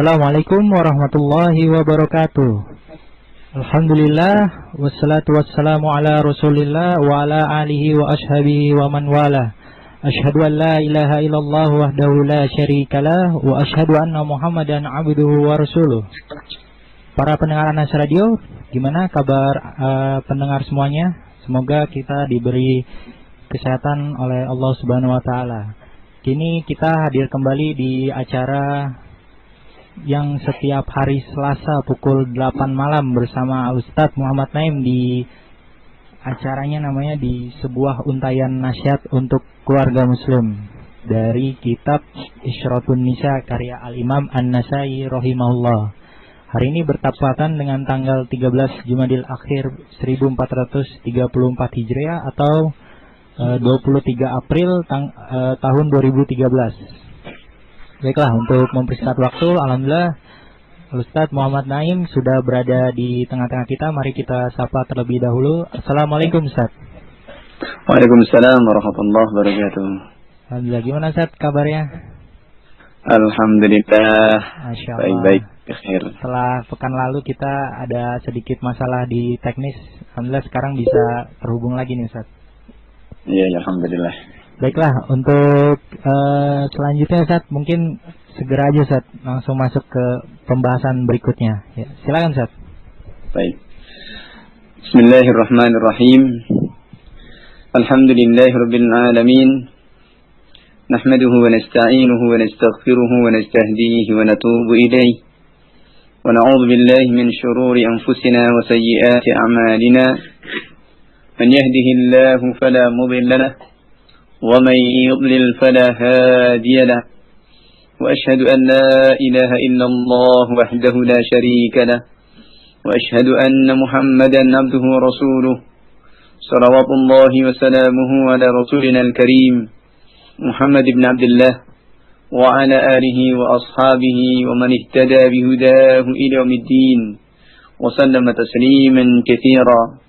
Assalamualaikum warahmatullahi wabarakatuh. Alhamdulillah, wassalatu wassalamu ala rasulillah wa ala alihi wa ashabihi wa man wala. Ashhadu an la ilaha illallah wahdahu la syarikalah wa ashhadu anna muhammadan abduhu wa rasuluh. Para pendengar Anas Radio, gimana kabar pendengar semuanya? Semoga kita diberi kesehatan oleh Allah Subhanahu wa taala. Kini kita hadir kembali di acara yang setiap hari Selasa pukul 8 malam bersama Ustadz Muhammad Naim. Di acaranya namanya di sebuah untayan nasihat untuk keluarga muslim dari kitab Isyratun Nisa karya Al-Imam An-Nasai rahimahullah. Hari ini bertepatan dengan tanggal 13 Jumadil Akhir 1434 Hijriah atau 23 April tahun 2013. Baiklah, untuk mempersingkat waktu, alhamdulillah Ustadz Muhammad Naim sudah berada di tengah-tengah kita. Mari kita sapa terlebih dahulu. Assalamualaikum Ustadz. Waalaikumsalam warahmatullahi wabarakatuh. Alhamdulillah, gimana Ustadz kabarnya? Alhamdulillah, Masya Allah. baik-baik, khair. Setelah pekan lalu kita ada sedikit masalah di teknis. Alhamdulillah sekarang bisa terhubung lagi nih Ustadz. Iya, alhamdulillah. Baiklah, untuk selanjutnya Ustadz, mungkin segera aja Ustadz langsung masuk ke pembahasan berikutnya. Ya, silakan Ustadz. Baik. Bismillahirrahmanirrahim. Alhamdulillahirabbil alamin. Nahmaduhu wa nasta'inuhu wa nastaghfiruhu wa nastahdihi wa natubu ilayhi. Wa na'udzu billahi min shururi anfusina wa sayyiati a'malina. Man yahdihillahu fala mudilla lahu ومن يضلل فلا هادي له وأشهد أن لا إله إلا الله وحده لا شريك له وأشهد أن محمدا عبده ورسوله صلوات الله وسلامه على رسولنا الكريم محمد بن عبد الله وعلى آله وأصحابه ومن اهتدى بهداه إلى يوم الدين وسلم تسليما كثيرا.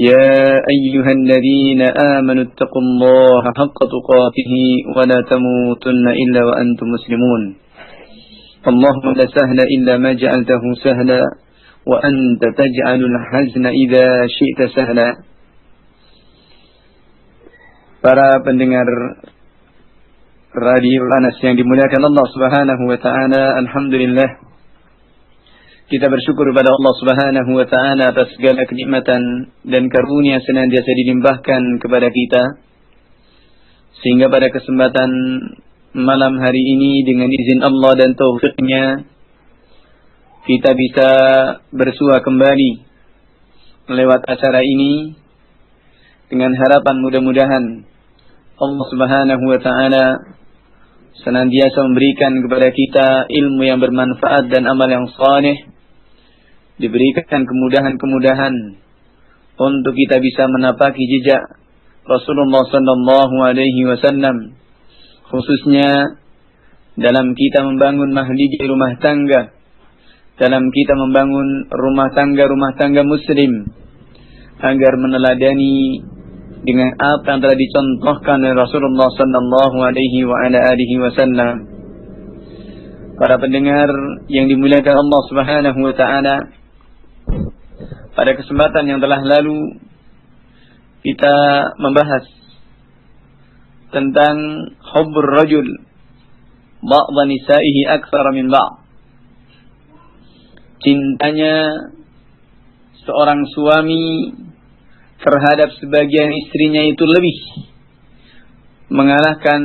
يا أيها الذين آمنوا اتقوا الله حق تقاته ولا تموتن إلا وأنتم مسلمون. اللهم لا سهل إلا ما جعلته سهلا وأنت تجعل الحزن إذا شئت سهلا. Para pendengar Radio Anas yang dimuliakan Allah Subhanahu wa taala, alhamdulillah kita bersyukur kepada Allah Subhanahu wa taala atas segala kenikmatan dan karunia senantiasa dilimpahkan kepada kita, sehingga pada kesempatan malam hari ini dengan izin Allah dan taufiknya kita bisa bersua kembali lewat acara ini dengan harapan mudah-mudahan Allah Subhanahu wa taala senantiasa memberikan kepada kita ilmu yang bermanfaat dan amal yang saleh, diberikan kemudahan-kemudahan untuk kita bisa menapaki jejak Rasulullah sallallahu alaihi wasallam, khususnya dalam kita membangun mahligai rumah tangga, dalam kita membangun rumah tangga muslim, agar meneladani dengan apa yang telah dicontohkan oleh Rasulullah sallallahu alaihi wa ala alihi wasallam. Para pendengar yang dimuliakan Allah Subhanahu wa taala, pada kesempatan yang telah lalu kita membahas tentang hubbur rajul ba'dha nisa'ihi aktsara min ba'd. Cintanya seorang suami terhadap sebagian istrinya itu lebih mengalahkan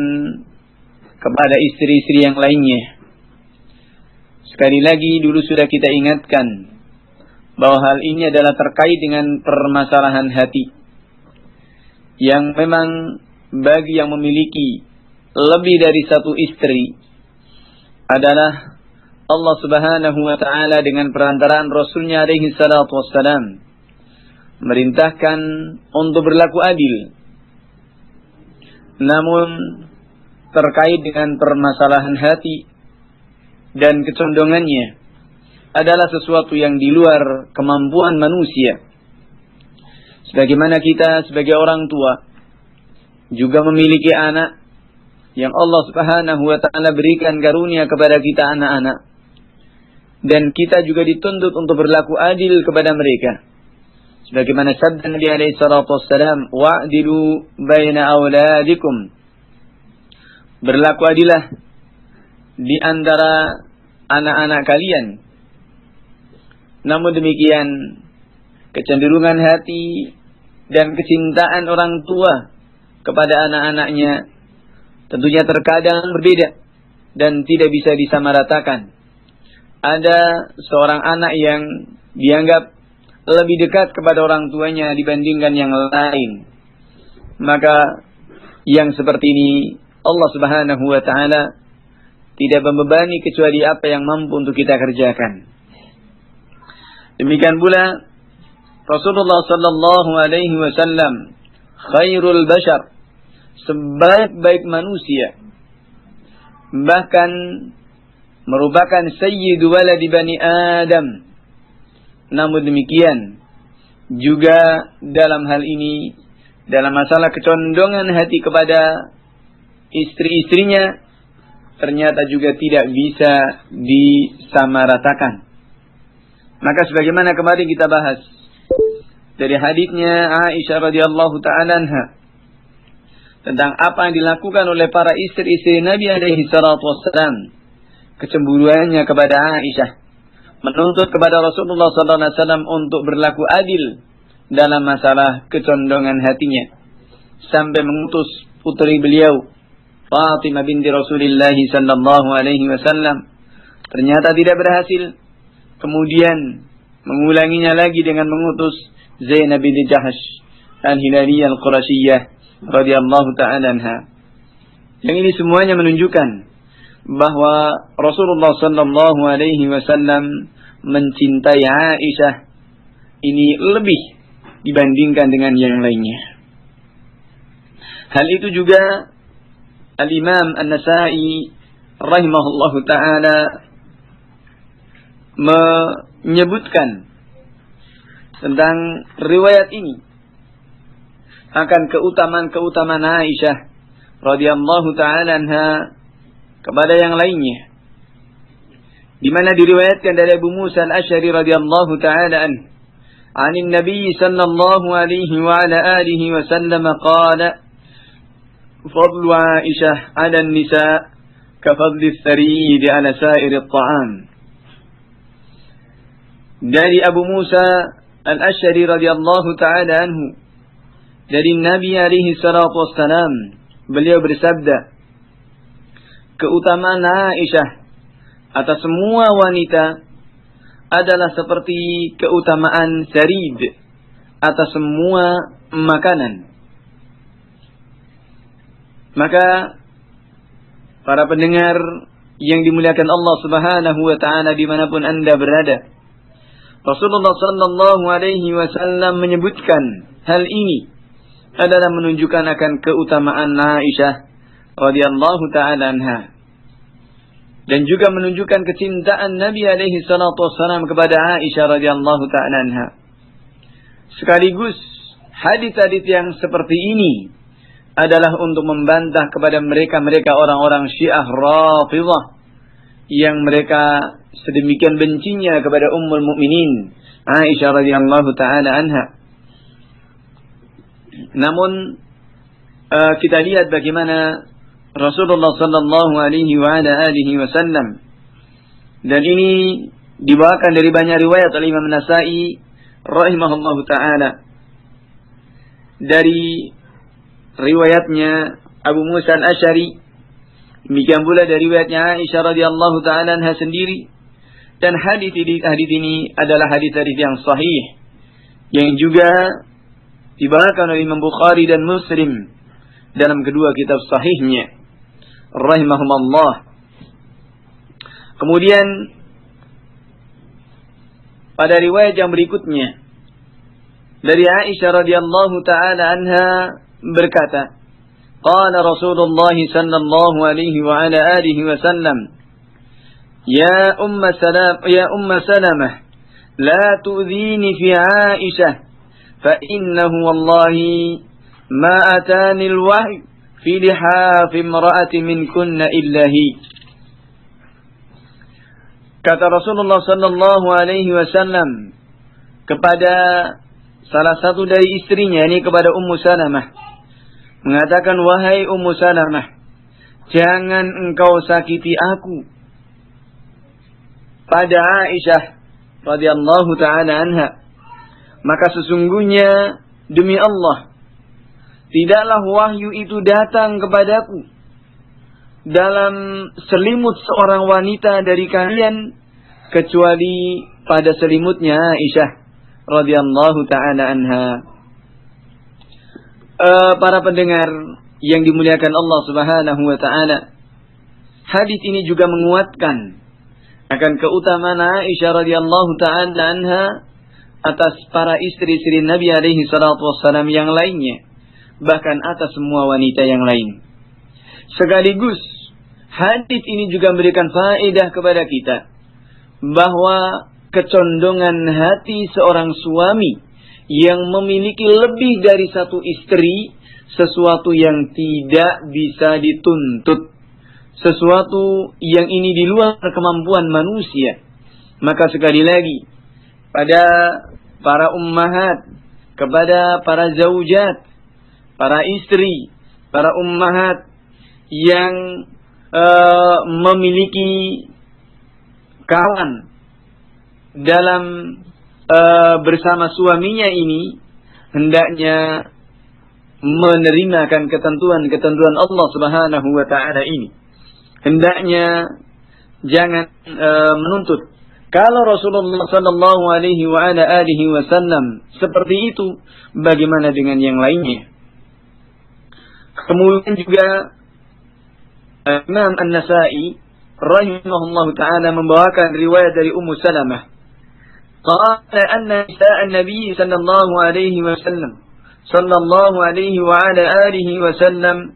kepada istri-istri yang lainnya. Sekali lagi dulu sudah kita ingatkan bahwa hal ini adalah terkait dengan permasalahan hati yang memang bagi yang memiliki lebih dari satu istri adalah Allah Subhanahu wa taala dengan perantaraan Rasulnya alaihi salatu wassalam merintahkan untuk berlaku adil. Namun terkait dengan permasalahan hati dan kecondongannya adalah sesuatu yang di luar kemampuan manusia. Sebagaimana kita sebagai orang tua juga memiliki anak yang Allah Subhanahu wa taala berikan karunia kepada kita anak-anak. Dan kita juga dituntut untuk berlaku adil kepada mereka. Sebagaimana sabda Nabi alaihi salatu wassalam, wa'dilu baina auladikum. Berlaku adilah di antara anak-anak kalian. Namun demikian, kecenderungan hati dan kecintaan orang tua kepada anak-anaknya tentunya terkadang berbeda dan tidak bisa disamaratakan. Ada seorang anak yang dianggap lebih dekat kepada orang tuanya dibandingkan yang lain. Maka yang seperti ini Allah Subhanahu wa taala tidak membebani kecuali apa yang mampu untuk kita kerjakan. Demikian pula Rasulullah sallallahu alaihi wasallam khairul bashar, sebaik-baik manusia, bahkan merupakan sayyidu waladi bani Adam. Namun demikian juga dalam hal ini, dalam masalah kecondongan hati kepada istri-istrinya, ternyata juga tidak bisa disamaratakan. Maka sebagaimana kemarin kita bahas dari haditsnya Aisyah radhiyallahu taala anha tentang apa yang dilakukan oleh para istri-istri Nabi alaihi salatu wassalam, kecemburuannya kepada Aisyah, menuntut kepada Rasulullah sallallahu alaihi wasallam untuk berlaku adil dalam masalah kecondongan hatinya, sampai mengutus putri beliau Fatimah binti Rasulullah sallallahu alaihi wasallam. Ternyata tidak berhasil. Kemudian mengulanginya lagi dengan mengutus Zainab binti Jahsh al-Hilaliyah al-Qurasiyah radhiyallahu ta'ala anha. Yang ini semuanya menunjukkan bahwa Rasulullah sallallahu alaihi wasallam mencintai Aisyah ini lebih dibandingkan dengan yang lainnya. Hal itu juga Al-Imam An-Nasa'i rahimahullahu ta'ala menyebutkan tentang riwayat ini akan keutamaan-keutamaan Aisyah radhiyallahu ta'ala anha kepada yang lainnya, di mana diriwayatkan dari Abu Musa Al-Asy'ari radhiyallahu ta'ala anhu anin Nabi sallallahu alaihi wa ala alihi wa sallam qala fadlu Aisyah 'ala an-nisa ka fadli ath-tharid 'ala sa'iri at-ta'am. Dari Abu Musa Al-Asy'ari radhiyallahu ta'ala anhu, dari Nabi alaihi salatu wassalam, beliau bersabda, keutamaan Aisyah atas semua wanita adalah seperti keutamaan sarid atas semua makanan. Maka para pendengar yang dimuliakan Allah Subhanahu wa taala dimanapun Anda berada, Rasulullah sallallahu alaihi wasallam menyebutkan hal ini adalah menunjukkan akan keutamaan Aisyah radhiyallahu ta'ala anha, dan juga menunjukkan kecintaan Nabi alaihi salatu wassalam kepada Aisyah radhiyallahu ta'ala anha. Sekaligus hadis-hadis yang seperti ini adalah untuk membantah kepada mereka orang-orang Syiah Rafidhah yang mereka sedemikian bencinya kepada Ummul Mukminin Aisyah radhiyallahu ta'ala anha. Namun kita lihat bagaimana Rasulullah sallallahu alaihi wa ala alihi wasallam, dan ini dibawakan dari banyak riwayat oleh Imam Nasa'i rahimahullahu taala, dari riwayatnya Abu Musa Al-Asy'ari, demikian pula dari riwayatnya Aisyah radhiyallahu taala anha sendiri. Dan hadis ini adalah hadis-hadis yang sahih yang juga dibawakan oleh Imam Bukhari dan Muslim dalam kedua kitab sahihnya rahimahumullah. Kemudian pada riwayat yang berikutnya dari Aisyah radhiyallahu taala anha berkata, qala Rasulullah sallallahu alaihi wa ala alihi wasallam, ya umma Salamah la tu'dhini fi Aisyah fa innahu wallahi ma atani al-wahy fi lihafi imra'ati minkunna illahi. Kata Rasulullah sallallahu alaihi wasallam kepada salah satu dari istrinya, ini kepada Ummu Salamah, mengatakan, wahai Ummu Salamah, jangan engkau sakiti aku pada Aisyah radhiyallahu taala anha. Maka sesungguhnya demi Allah, tidaklah wahyu itu datang kepadaku dalam selimut seorang wanita dari kalian kecuali pada selimutnya Aisyah radhiyallahu taala anha. Para pendengar yang dimuliakan Allah Subhanahu wa taala, hadis ini juga menguatkan akan keutamaan Aisyah radhiyallahu taala anha atas para istri-istri Nabi alaihi salatu wassalam yang lainnya, bahkan atas semua wanita yang lain. Sekaligus hadis ini juga memberikan faedah kepada kita bahwa kecondongan hati seorang suami yang memiliki lebih dari satu istri sesuatu yang tidak bisa dituntut, sesuatu yang ini di luar kemampuan manusia. Maka sekali lagi, pada para ummahat, kepada para zaujat, para istri, para ummahat yang memiliki kawan dalam bersama suaminya ini, hendaknya menerimakan ketentuan-ketentuan Allah Subhanahu wa taala ini. Hendaknya jangan menuntut. Kalau Rasulullah sallallahu alaihi wa ala alihi wasallam seperti itu, bagaimana dengan yang lainnya? Kemudian juga Imam An-Nasa'i rahimahullahu taala membawakan riwayat dari Ummu Salamah. Qala anna nisaa an-nabi sallallahu alaihi wasallam wa ala alihi wasallam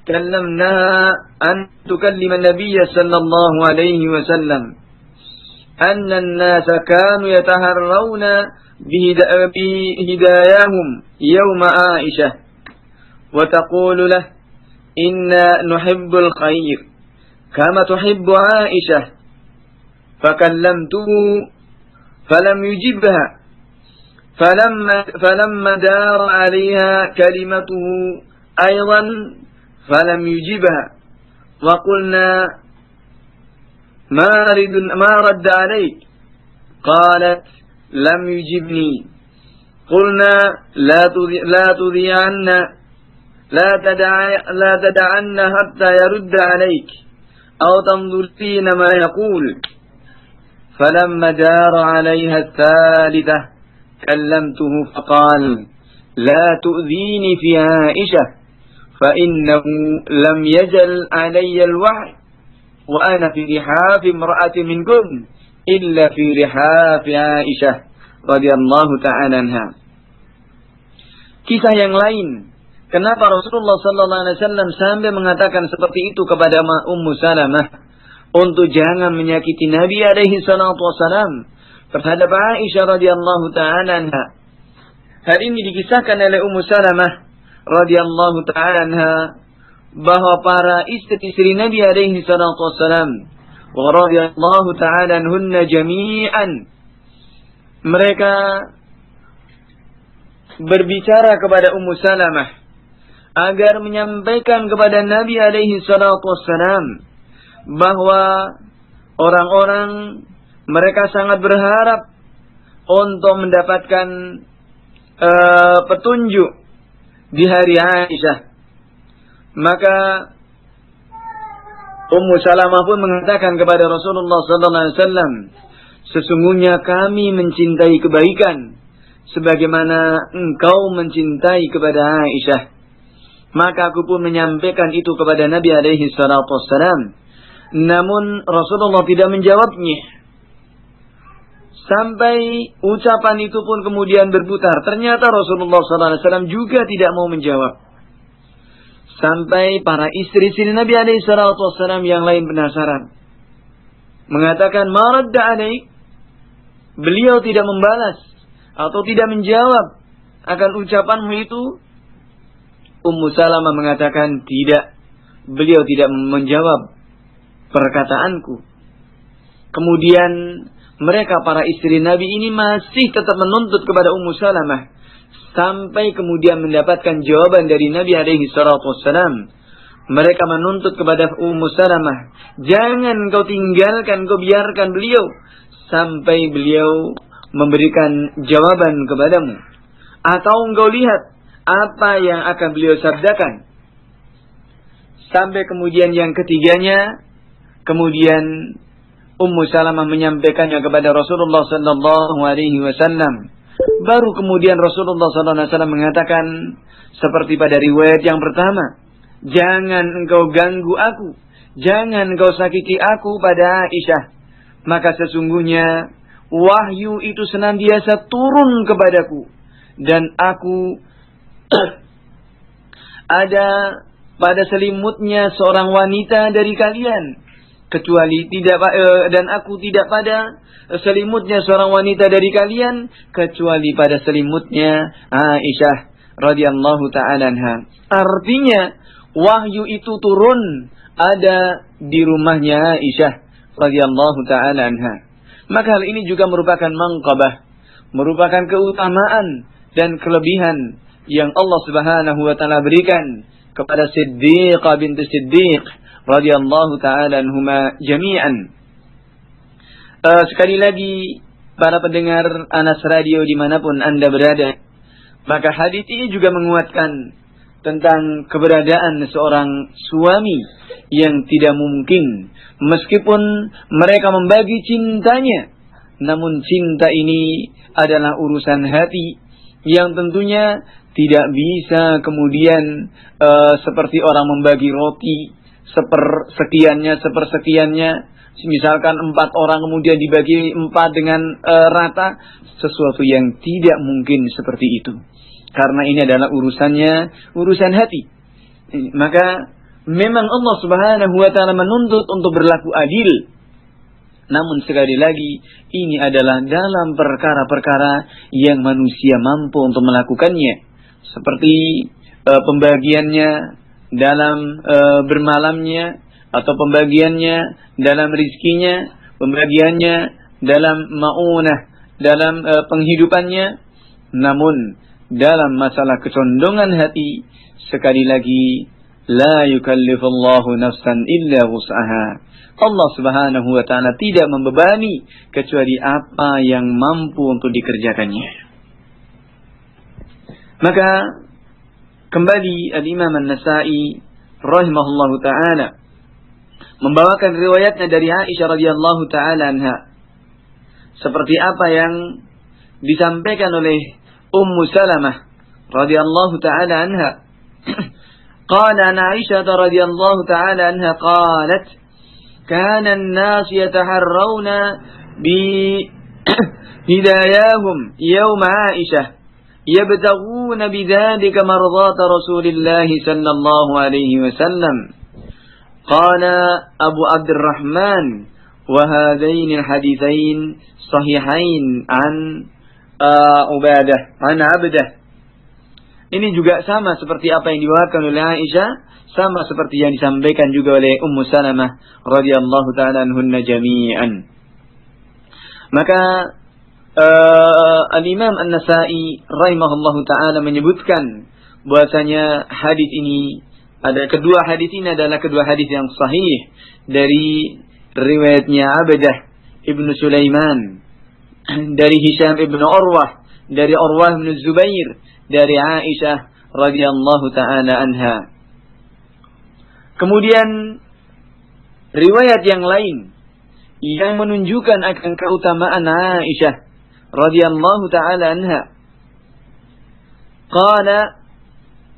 kallamnaha an tukallima an-nabiy sallallahu alaihi wasallam أن الناس كانوا يتهرون بهداياهم يوم عائشة وتقول له إنا نحب الخير كما تحب عائشة فكلمته فلم يجبها فلما دار عليها كلمته أيضا فلم يجبها وقلنا ما رد عليك قالت لم يجبني قلنا لا تذيعن لا تدعن حتى يرد عليك أو تنظرين ما يقول فلما دار عليها الثالثة كلمته فقال لا تؤذيني في عائشة فإنه لم يزل علي الوحي وأنا في رحاب امرأة منكم إلا في رحاب عائشة رضي الله تعالى عنها. Kisah yang lain, kenapa Rasulullah sallallahu alaihi wasallam sampai mengatakan seperti itu kepada Ummu Salamah untuk jangan menyakiti Nabi alaihi salatu wasallam terhadap Aisyah radhiyallahu taala anha. Hal ini dikisahkan oleh Ummu Salamah radhiyallahu taala anha bahwa para istri-istri Nabi alaihi salatu wassalam wa radhiyallahu ta'ala anhunna jami'an, mereka berbicara kepada Ummu Salamah agar menyampaikan kepada Nabi alaihi salatu wassalam bahwa orang-orang mereka sangat berharap untuk mendapatkan petunjuk di hari Aisyah. Maka Ummu Salamah pun mengatakan kepada Rasulullah sallallahu alaihi wasallam, sesungguhnya kami mencintai kebaikan sebagaimana engkau mencintai kepada Aisyah. Maka aku pun menyampaikan itu kepada Nabi alaihi salatu wassalam. Namun Rasulullah tidak menjawabnya. Sampai ucapan itu pun kemudian berputar. Ternyata Rasulullah sallallahu alaihi wasallam juga tidak mau menjawab. Sampai para istri-istri Nabi alaihi salatu wassalam yang lain penasaran. Mengatakan, ma radda alaik. Beliau tidak membalas atau tidak menjawab akan ucapanmu itu. Ummu Salamah mengatakan, tidak, beliau tidak menjawab perkataanku. Kemudian mereka para istri Nabi ini masih tetap menuntut kepada Ummu Salamah sampai kemudian mendapatkan jawaban dari Nabi alaihi salatu wassalam. Mereka menuntut kepada Ummu Salamah, jangan kau tinggalkan, kau biarkan beliau sampai beliau memberikan jawaban kepadamu, atau engkau lihat apa yang akan beliau sabdakan. Sampai kemudian yang ketiganya, kemudian Ummu Salamah menyampaikannya kepada Rasulullah sallallahu alaihi wasallam. Baru kemudian Rasulullah sallallahu alaihi wasallam mengatakan seperti pada riwayat yang pertama, jangan engkau ganggu aku, jangan engkau sakiti aku pada Aisyah. Maka sesungguhnya wahyu itu senantiasa turun kepadaku, dan aku ada pada selimutnya seorang wanita dari kalian, kecuali tidak, dan aku tidak pada selimutnya seorang wanita dari kalian kecuali pada selimutnya Aisyah radhiyallahu ta'ala anha. Artinya wahyu itu turun ada di rumahnya Aisyah radhiyallahu ta'ala anha. Maka hal ini juga merupakan manqabah, merupakan keutamaan dan kelebihan yang Allah Subhanahu wa taala berikan kepada Siddiqah binti Siddiq radhiyallahu ta'ala anhuma jami'an. Sekali lagi para pendengar Anas Radio dimanapun Anda berada, maka hadis ini juga menguatkan tentang keberadaan seorang suami yang tidak mungkin, meskipun mereka membagi cintanya, namun cinta ini adalah urusan hati yang tentunya tidak bisa kemudian seperti orang membagi roti sepersekiannya. Misalkan 4 orang kemudian dibagi 4 dengan rata, sesuatu yang tidak mungkin seperti itu. Karena ini adalah urusan hati. Maka memang Allah Subhanahu wa taala menuntut untuk berlaku adil. Namun sekali lagi, ini adalah dalam perkara-perkara yang manusia mampu untuk melakukannya. Seperti pembagiannya dalam bermalamnya, atau pembagiannya dalam rizkinya, pembagiannya dalam ma'unah, dalam penghidupannya. Namun dalam masalah kecondongan hati, sekali lagi, la yukallifullahu nafsan illa wus'aha. Allah Subhanahu wa taala tidak membebani kecuali apa yang mampu untuk dikerjakannya. Maka kembali Al-Imam An-Nasa'i rahimahullahu taala membawakan riwayatnya dari Aisyah radhiyallahu taala anha, seperti apa yang disampaikan oleh Ummu Salamah radhiyallahu taala anha. Qala Aisyah radhiyallahu taala anha qalat, kana an-nas yataharrawna bi hidayahum yawm Aisyah yabtaghuna bidzalika mardhat Rasulillah sallallahu alaihi wasallam. Qala Abu Abdurrahman, wa hadain al-haditsain sahihain an Abdah. Ini juga sama seperti apa yang diwakilkan oleh Aisyah, sama seperti yang disampaikan juga oleh Ummu Salamah radhiyallahu ta'ala anhunna jami'an. Maka Al-Imam An-Nasa'i rahimahullahu ta'ala menyebutkan bahwasanya hadis ini, kedua hadis ini adalah kedua hadis yang sahih dari riwayatnya Abdah ibnu Sulaiman, dari Hisham ibnu Urwah, dari Urwah ibnu Zubair, dari Aisyah radhiyallahu ta'ala anha. Kemudian riwayat yang lain yang menunjukkan akan keutamaan Aisyah radhiyallahu ta'ala anha. Qala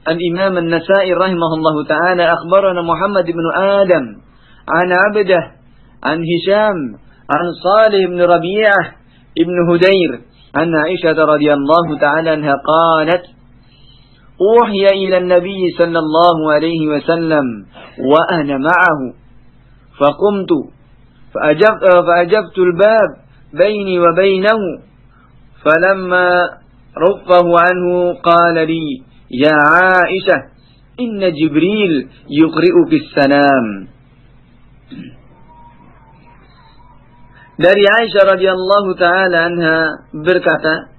Al-Imam An-Nasa'i rahimahullahu ta'ala, akhbarana Muhammad ibn Adam an Abdah an Hisham an Salih ibn Rabi'ah ibn Hudayr an Aisyah radhiyallahu ta'ala anha qalat, uhiya ila an-nabiy sallallahu alayhi wa sallam wa ana ma'ahu faqumtu fa'ajabtu al-bab bayni wa baynahu falamma raffahu anhu qala li, ya Aisyah, inna Jibril yuqri'ukis salam. Dari Aisyah radhiyallahu taala anha berkata,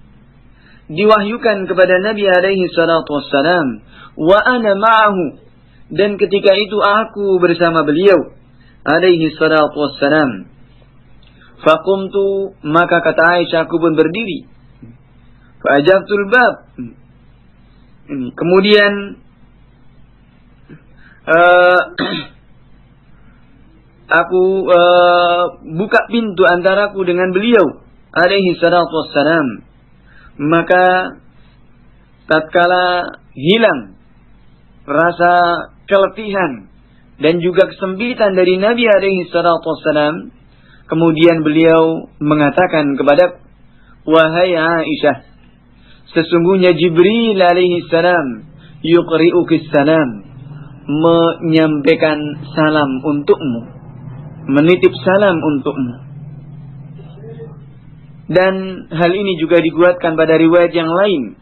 diwahyukan kepada Nabi alaihi salatu wassalam, wa ana ma'ahu, dan ketika itu aku bersama beliau alaihi salatu wassalam. Faqumtu, maka kata Aisyah, aku pun berdiri. Fa'ajabtul bab. Kemudian aku buka pintu antaraku dengan beliau alaihi salatu wassalam. Maka tatkala hilang rasa keletihan dan juga kesempitan dari Nabi alaihi salatu wassalam, kemudian beliau mengatakan kepada, wahai Aisyah, sesungguhnya Jibril alaihi salam yuqri'ukis salam, menyampaikan salam untukmu, menitip salam untukmu. Dan hal ini juga dikuatkan pada riwayat yang lain.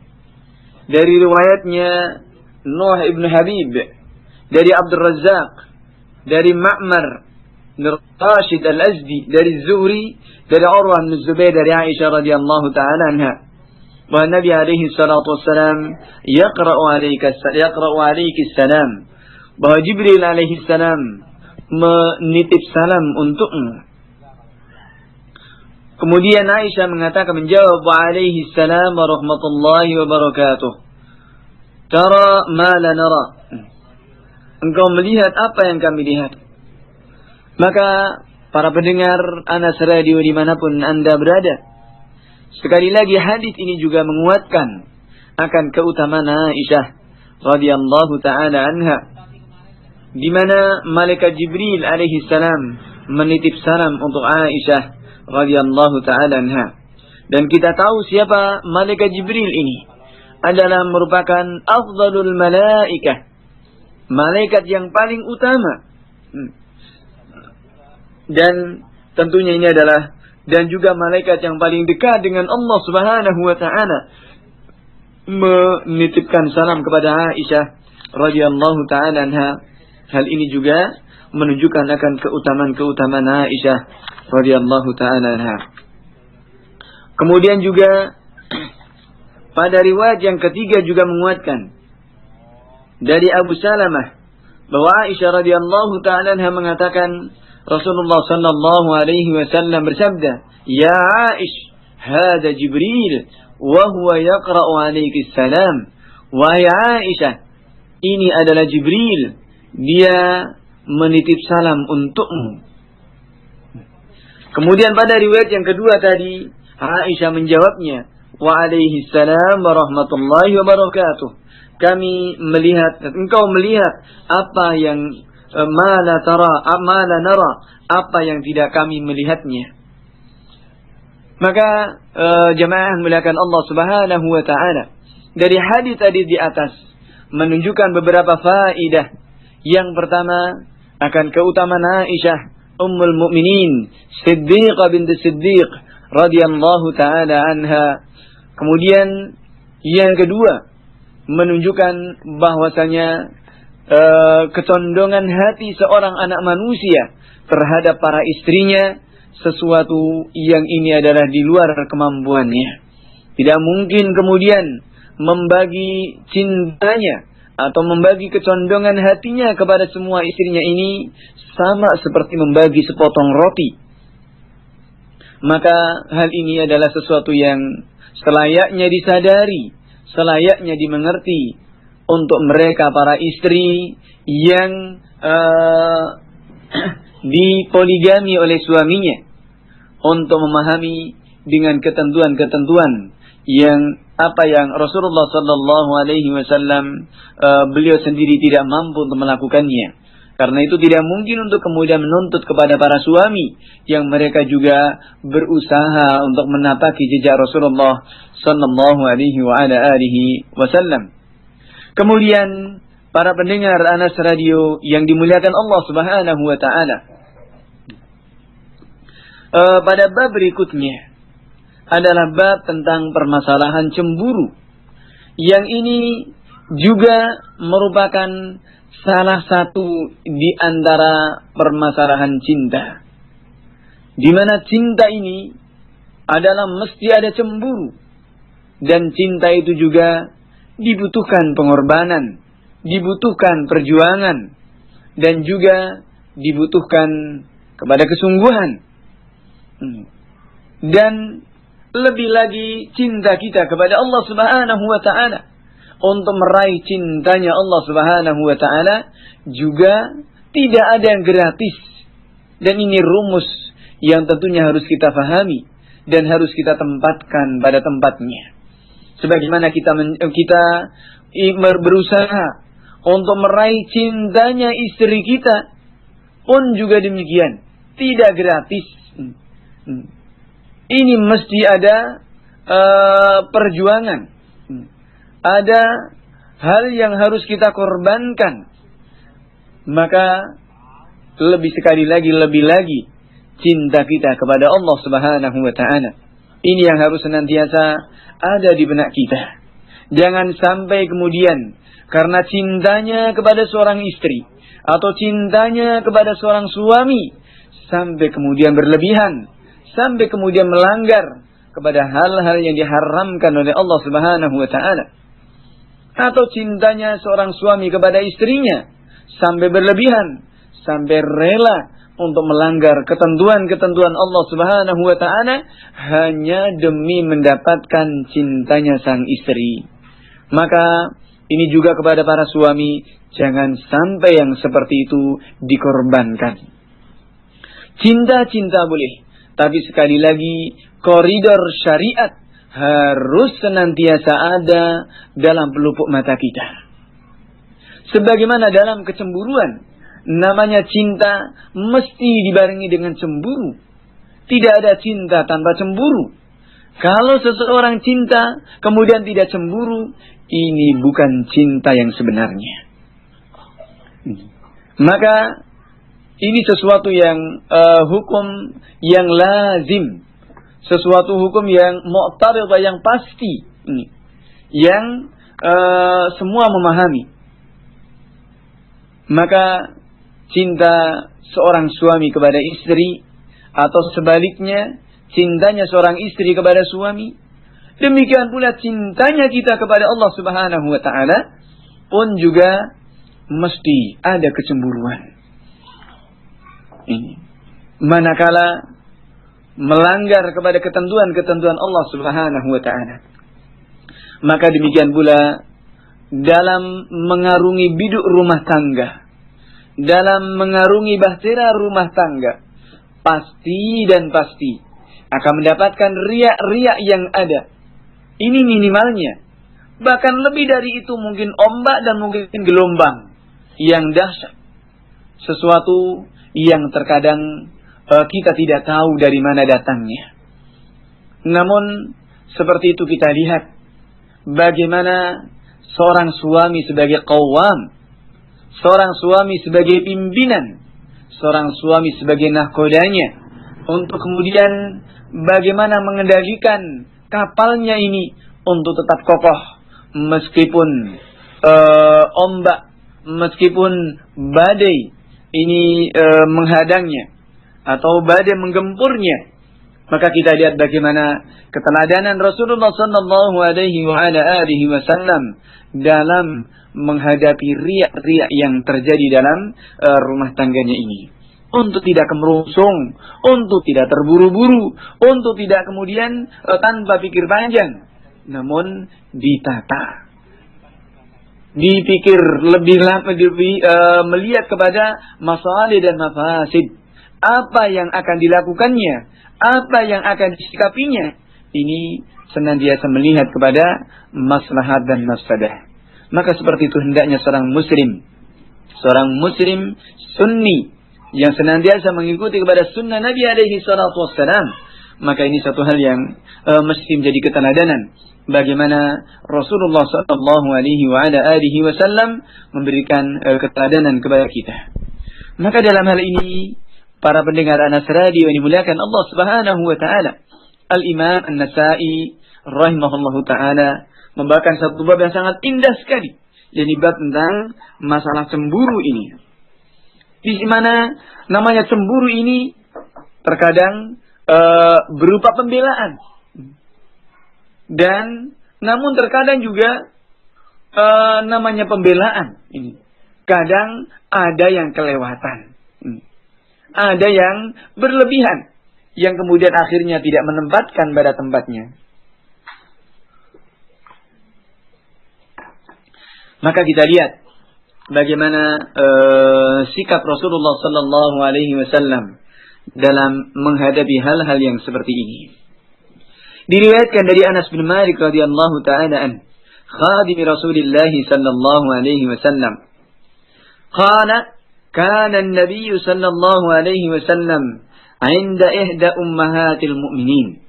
Dari riwayatnya Nuh ibn Habib, dari Abdul Razzaq, dari Ma'mar bin Rashid al-Azdi, dari Zuhri, dari Urwah bin Zubair, dari Aisyah radhiyallahu ta'ala anha, bahwa Nabi alaihi salatu wassalam yaqra'u alayki salam, bahwa Jibril alaihi salam menitip salam untukmu. Kemudian Aisyah mengatakan, menjawab, wa alaihi salam wa rahmatullahi wa barakatuh. Tara ma la nara. Engkau melihat apa yang kami lihat. Maka para pendengar Anas Radio dimanapun Anda berada, sekali lagi hadis ini juga menguatkan akan keutamaan Aisyah radhiyallahu taala anha, di mana malaikat Jibril alaihi salam menitip salam untuk Aisyah radhiyallahu taala anha. Dan kita tahu siapa malaikat Jibril ini, adalah merupakan afdalul malaikah, malaikat yang paling utama. Dan tentunya ini adalah, dan juga malaikat yang paling dekat dengan Allah Subhanahu wa taala, menitipkan salam kepada Aisyah radhiyallahu taala anha. Hal ini juga menunjukkan akan keutamaan Aisyah radhiyallahu taala anha. Kemudian juga pada riwayat yang ketiga juga menguatkan dari Abu Salamah bahwa Aisyah radhiyallahu taala anha mengatakan, Rasulullah sallallahu alaihi wasallam bersabda, "Ya Aish, hada Jibril wa huwa yaqra'u 'alaiki salam." Wahai Aisyah, ini adalah Jibril, dia menitip salam untukmu. Kemudian pada riwayat yang kedua tadi, Aisyah menjawabnya, "Wa alaihi salam wa rahmatullahi wa barakatuh." Kami melihat, engkau melihat apa yang ma la nara, apa yang tidak kami melihatnya. Maka jemaah muliakan Allah Subhanahu wa taala, dari hadis tadi di atas menunjukkan beberapa faidah. Yang pertama, akan keutamaan Aisyah Ummul Mukminin Siddiqah binti Siddiq radhiyallahu taala anha. Kemudian yang kedua, menunjukkan bahwasanya kecondongan hati seorang anak manusia terhadap para istrinya sesuatu yang ini adalah di luar kemampuannya. Tidak mungkin kemudian membagi cintanya atau membagi kecondongan hatinya kepada semua istrinya ini sama seperti membagi sepotong roti. Maka hal ini adalah sesuatu yang selayaknya disadari, selayaknya dimengerti untuk mereka para istri yang dipoligami oleh suaminya, untuk memahami dengan ketentuan-ketentuan yang apa yang Rasulullah sallallahu alaihi wasallam beliau sendiri tidak mampu untuk melakukannya. Karena itu tidak mungkin untuk kemudian menuntut kepada para suami yang mereka juga berusaha untuk menapaki jejak Rasulullah sallallahu alaihi wa ala alihi wasallam. Kemudian para pendengar Anas Radio yang dimuliakan Allah Subhanahu wa taala, pada bab berikutnya adalah bab tentang permasalahan cemburu. Yang ini juga merupakan salah satu di antara permasalahan cinta. Di mana cinta ini adalah mesti ada cemburu. Dan cinta itu juga dibutuhkan pengorbanan, dibutuhkan perjuangan, dan juga dibutuhkan kepada kesungguhan. Dan lebih lagi cinta kita kepada Allah Subhanahu wa ta'ala. Untuk meraih cintanya Allah Subhanahu wa ta'ala juga tidak ada yang gratis. Dan ini rumus yang tentunya harus kita fahami dan harus kita tempatkan pada tempatnya. Sebagaimana kita berusaha untuk meraih cintanya istri kita pun juga demikian, tidak gratis. Ini mesti ada perjuangan. Ada hal yang harus kita korbankan. Maka lebih lagi cinta kita kepada Allah Subhanahu wa ta'ala. Ini yang harus senantiasa ada di benak kita. Jangan sampai kemudian karena cintanya kepada seorang istri atau cintanya kepada seorang suami sampai kemudian berlebihan, sampai kemudian melanggar kepada hal-hal yang diharamkan oleh Allah Subhanahu wa ta'ala. Atau cintanya seorang suami kepada istrinya sampai berlebihan, sampai rela untuk melanggar ketentuan-ketentuan Allah Subhanahu wa ta'ala hanya demi mendapatkan cintanya sang istri. Maka ini juga kepada para suami, jangan sampai yang seperti itu dikorbankan. Cinta boleh, tapi sekali lagi koridor syariat harus senantiasa ada dalam pelupuk mata kita. Sebagaimana dalam kecemburuan, namanya cinta mesti dibarengi dengan cemburu. Tidak ada cinta tanpa cemburu. Kalau seseorang cinta kemudian tidak cemburu, ini bukan cinta yang sebenarnya. Maka ini sesuatu yang hukum yang lazim. Sesuatu hukum yang mu'taridah, yang pasti. Yang semua memahami. Maka cinta seorang suami kepada istri atau sebaliknya cintanya seorang istri kepada suami, demikian pula cintanya kita kepada Allah Subhanahu wa ta'ala pun juga mesti ada kecemburuan. Ini manakala melanggar kepada ketentuan-ketentuan Allah Subhanahu wa ta'ala, maka demikian pula dalam mengarungi biduk rumah tangga, dalam mengarungi bahtera rumah tangga, pasti akan mendapatkan riak-riak yang ada. Ini minimalnya. Bahkan lebih dari itu mungkin ombak dan mungkin gelombang yang dahsyat. Sesuatu yang terkadang kita tidak tahu dari mana datangnya. Namun seperti itu kita lihat bagaimana seorang suami sebagai qawwam, seorang suami sebagai pimpinan, seorang suami sebagai nahkodanya, untuk kemudian bagaimana mengendalikan kapalnya ini untuk tetap kokoh meskipun ombak, meskipun badai ini menghadangnya atau badai menggempurnya. Maka kita lihat bagaimana keteladanan Rasulullah sallallahu alaihi wasallam dalam menghadapi riak-riak yang terjadi dalam rumah tangganya ini. Untuk tidak kemerungsung, untuk tidak terburu-buru, untuk tidak kemudian tanpa pikir panjang, namun ditata, dipikir lebih lama, melihat kepada masalih dan mafasid. Apa yang akan dilakukannya, apa yang akan disikapinya, ini senantiasa melihat kepada maslahat dan mafsadah. Maka seperti itu hendaknya seorang muslim sunni yang senantiasa mengikuti kepada sunnah Nabi alaihi salatu wassalam. Maka ini satu hal yang mesti menjadi keteladanan bagaimana Rasulullah sallallahu alaihi wasallam memberikan keteladanan kepada kita. Maka dalam hal ini para pendengar Anas Radio yang dimuliakan Allah Subhanahu wa taala, Al-Imam An-Nasa'i rahimahullahu taala membawakan satu bab yang sangat indah sekali Jadi bab tentang masalah cemburu ini. Di mana namanya cemburu ini terkadang berupa pembelaan. Dan namun terkadang juga namanya pembelaan ini. Kadang ada yang kelewatan. Ada yang berlebihan. Yang kemudian akhirnya tidak menempatkan pada tempatnya. Maka kita lihat bagaimana sikap Rasulullah sallallahu alaihi wasallam dalam menghadapi hal-hal yang seperti ini. Diriwayatkan dari Anas bin Malik radhiyallahu taala an, khadim Rasulullah sallallahu alaihi wasallam, qala kana an-nabiy sallallahu alaihi wasallam 'inda ihda ummahatil mu'minin.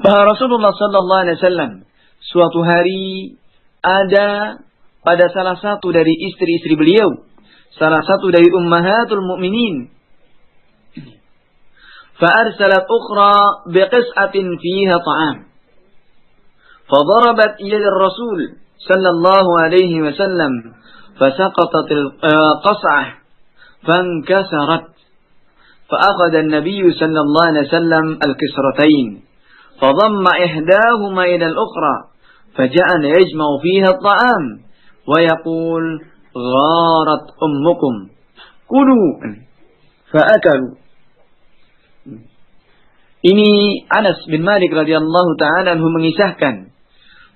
Bahwa Rasulullah sallallahu alaihi wasallam suatu hari ada pada salah satu dari istri-istri beliau, salah satu dari ummahatul mu'minin. Fa'arsalat ukhra biqis'atin fiha ta'am. Fadarabat yad ar-rasul sallallahu alaihi wasallam fasaqatat al-qas'ah fankasarat. فأخذ النبي صلى الله عليه وسلم الكسرتين فضم إحداهما إلى الأخرى فجعل يجمع فيها الطعام ويقول غارت أمكم كلوا فأكلوا. Ini Anas bin Malik radhiyallahu taala anhu mengisahkan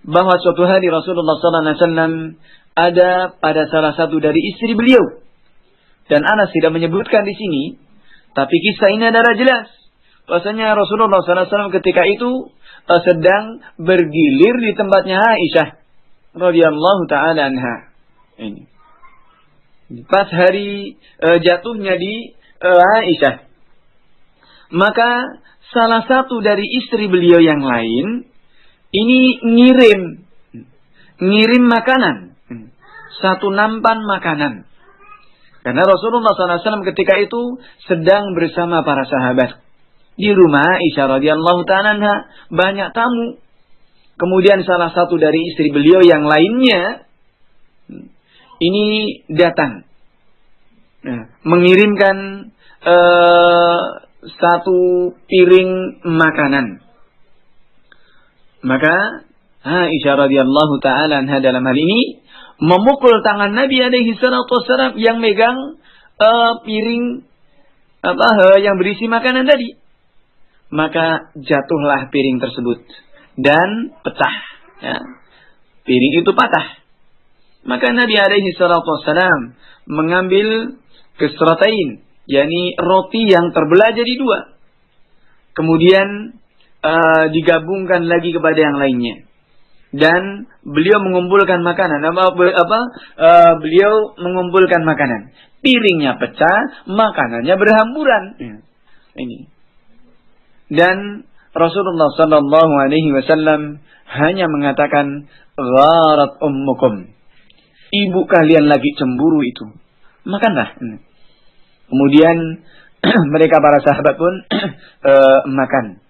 bahwa suatu hari Rasulullah sallallahu alaihi wasallam ada pada salah satu dari istri beliau. Dan Anas tidak menyebutkan di sini, tapi kisah ini adalah jelas. Bahwasanya Rasulullah SAW ketika itu sedang bergilir di tempatnya Aisyah radhiyallahu taala anha. Ini. Pas hari jatuhnya di Aisyah. Maka salah satu dari istri beliau yang lain ini ngirim makanan. Satu nampan makanan. Karena Rasulullah SAW ketika itu sedang bersama para sahabat. Di rumah Aisyah radhiyallahu ta'ala anha banyak tamu. Kemudian salah satu dari istri beliau yang lainnya ini datang. Mengirimkan satu piring makanan. Maka Aisyah radhiyallahu ta'ala anha dalam hal ini memukul tangan Nabi alaihi salatu wassalam yang megang piring yang berisi makanan tadi. Maka jatuhlah piring tersebut dan pecah. Ya. Piring itu patah. Maka Nabi alaihi salatu wassalam mengambil kisratain, yakni roti yang terbelah jadi dua. Kemudian digabungkan lagi kepada yang lainnya. Dan beliau mengumpulkan makanan. Beliau mengumpulkan makanan. Piringnya pecah, makanannya berhamburan. Ini. Dan Rasulullah sallallahu alaihi wasallam hanya mengatakan, gharat ummukum. Ibu kalian lagi cemburu itu. Makanlah. Kemudian mereka para sahabat pun makan.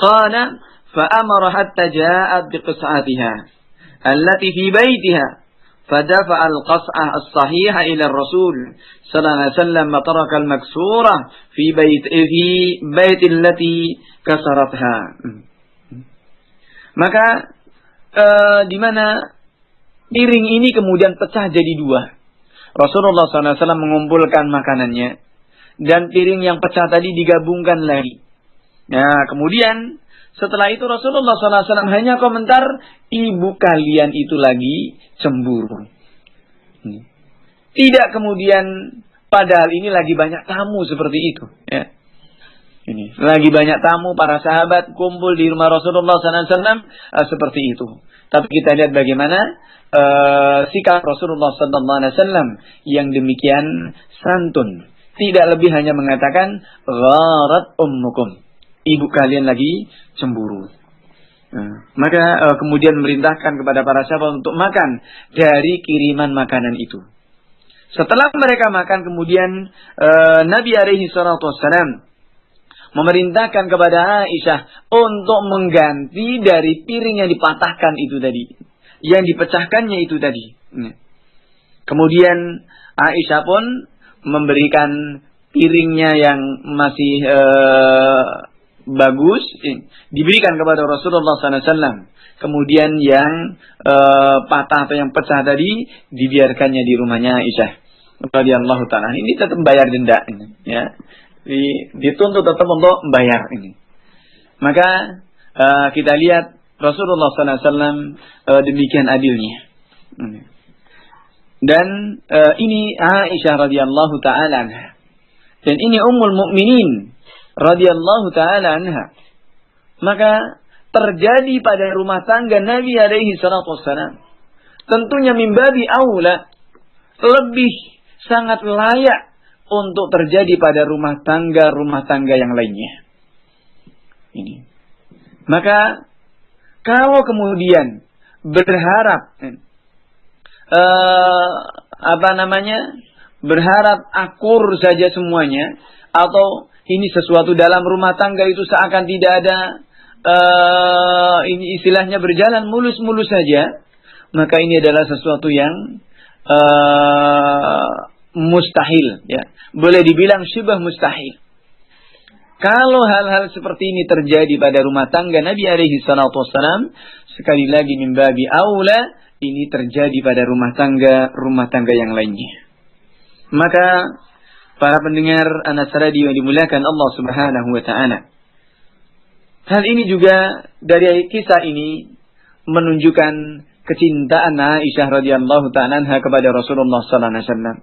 Qala فأمر حتى جاءت بقصعتها التي في بيتها فدفع القصعة الصحيحة إلى الرسول صلى الله عليه وسلم وترك المكسورة في بيت التي كسرتها. Maka di mana piring ini kemudian pecah jadi dua. Rasulullah SAW mengumpulkan makanannya dan piring yang pecah tadi digabungkan lagi. Nah, kemudian setelah itu Rasulullah SAW hanya komentar, ibu kalian itu lagi cemburu. Tidak kemudian, padahal ini lagi banyak tamu seperti itu. Ya. Ini lagi banyak tamu, para sahabat kumpul di rumah Rasulullah SAW seperti itu. Tapi kita lihat bagaimana sikap Rasulullah SAW yang demikian santun. Tidak lebih hanya mengatakan, gharat ummukum. Ibu kalian lagi cemburu. Maka kemudian merintahkan kepada para sahabat untuk makan dari kiriman makanan itu. Setelah mereka makan, kemudian Nabi alaihi salatu wassalam memerintahkan kepada Aisyah untuk mengganti dari piring yang dipatahkan itu tadi. yang dipecahkannya itu tadi. Kemudian Aisyah pun memberikan piringnya yang masih bagus, diberikan kepada Rasulullah SAW. Kemudian yang patah atau yang pecah tadi dibiarkannya di rumahnya Aisyah radhiyallahu ta'ala. Ini tetap bayar denda ini, ya. Dituntut tetap untuk membayar ini. Maka kita lihat Rasulullah SAW demikian adilnya. Dan ini Aisyah radhiyallahu ta'ala anha. Dan ini Ummul Mukminin radhiyallahu ta'ala anha. Maka terjadi pada rumah tangga Nabi alaihi salatu wassalam. Tentunya mimbabi aula, lebih sangat layak untuk terjadi pada rumah tangga yang lainnya. Ini. Maka kalau kemudian berharap berharap akur saja semuanya, atau ini sesuatu dalam rumah tangga itu seakan tidak ada, ini istilahnya berjalan mulus-mulus saja, maka ini adalah sesuatu yang mustahil, ya. Boleh dibilang syibah mustahil. Kalau hal-hal seperti ini terjadi pada rumah tangga Nabi alaihi salatu wassalam, sekali lagi mimbabi aula ini terjadi pada rumah tangga yang lainnya. Maka para pendengar Anas Radio yang dimuliakan Allah Subhanahu wa taala, hal ini juga dari kisah ini menunjukkan kecintaan Aisyah radhiyallahu ta'ala anha kepada Rasulullah sallallahu alaihi wasallam,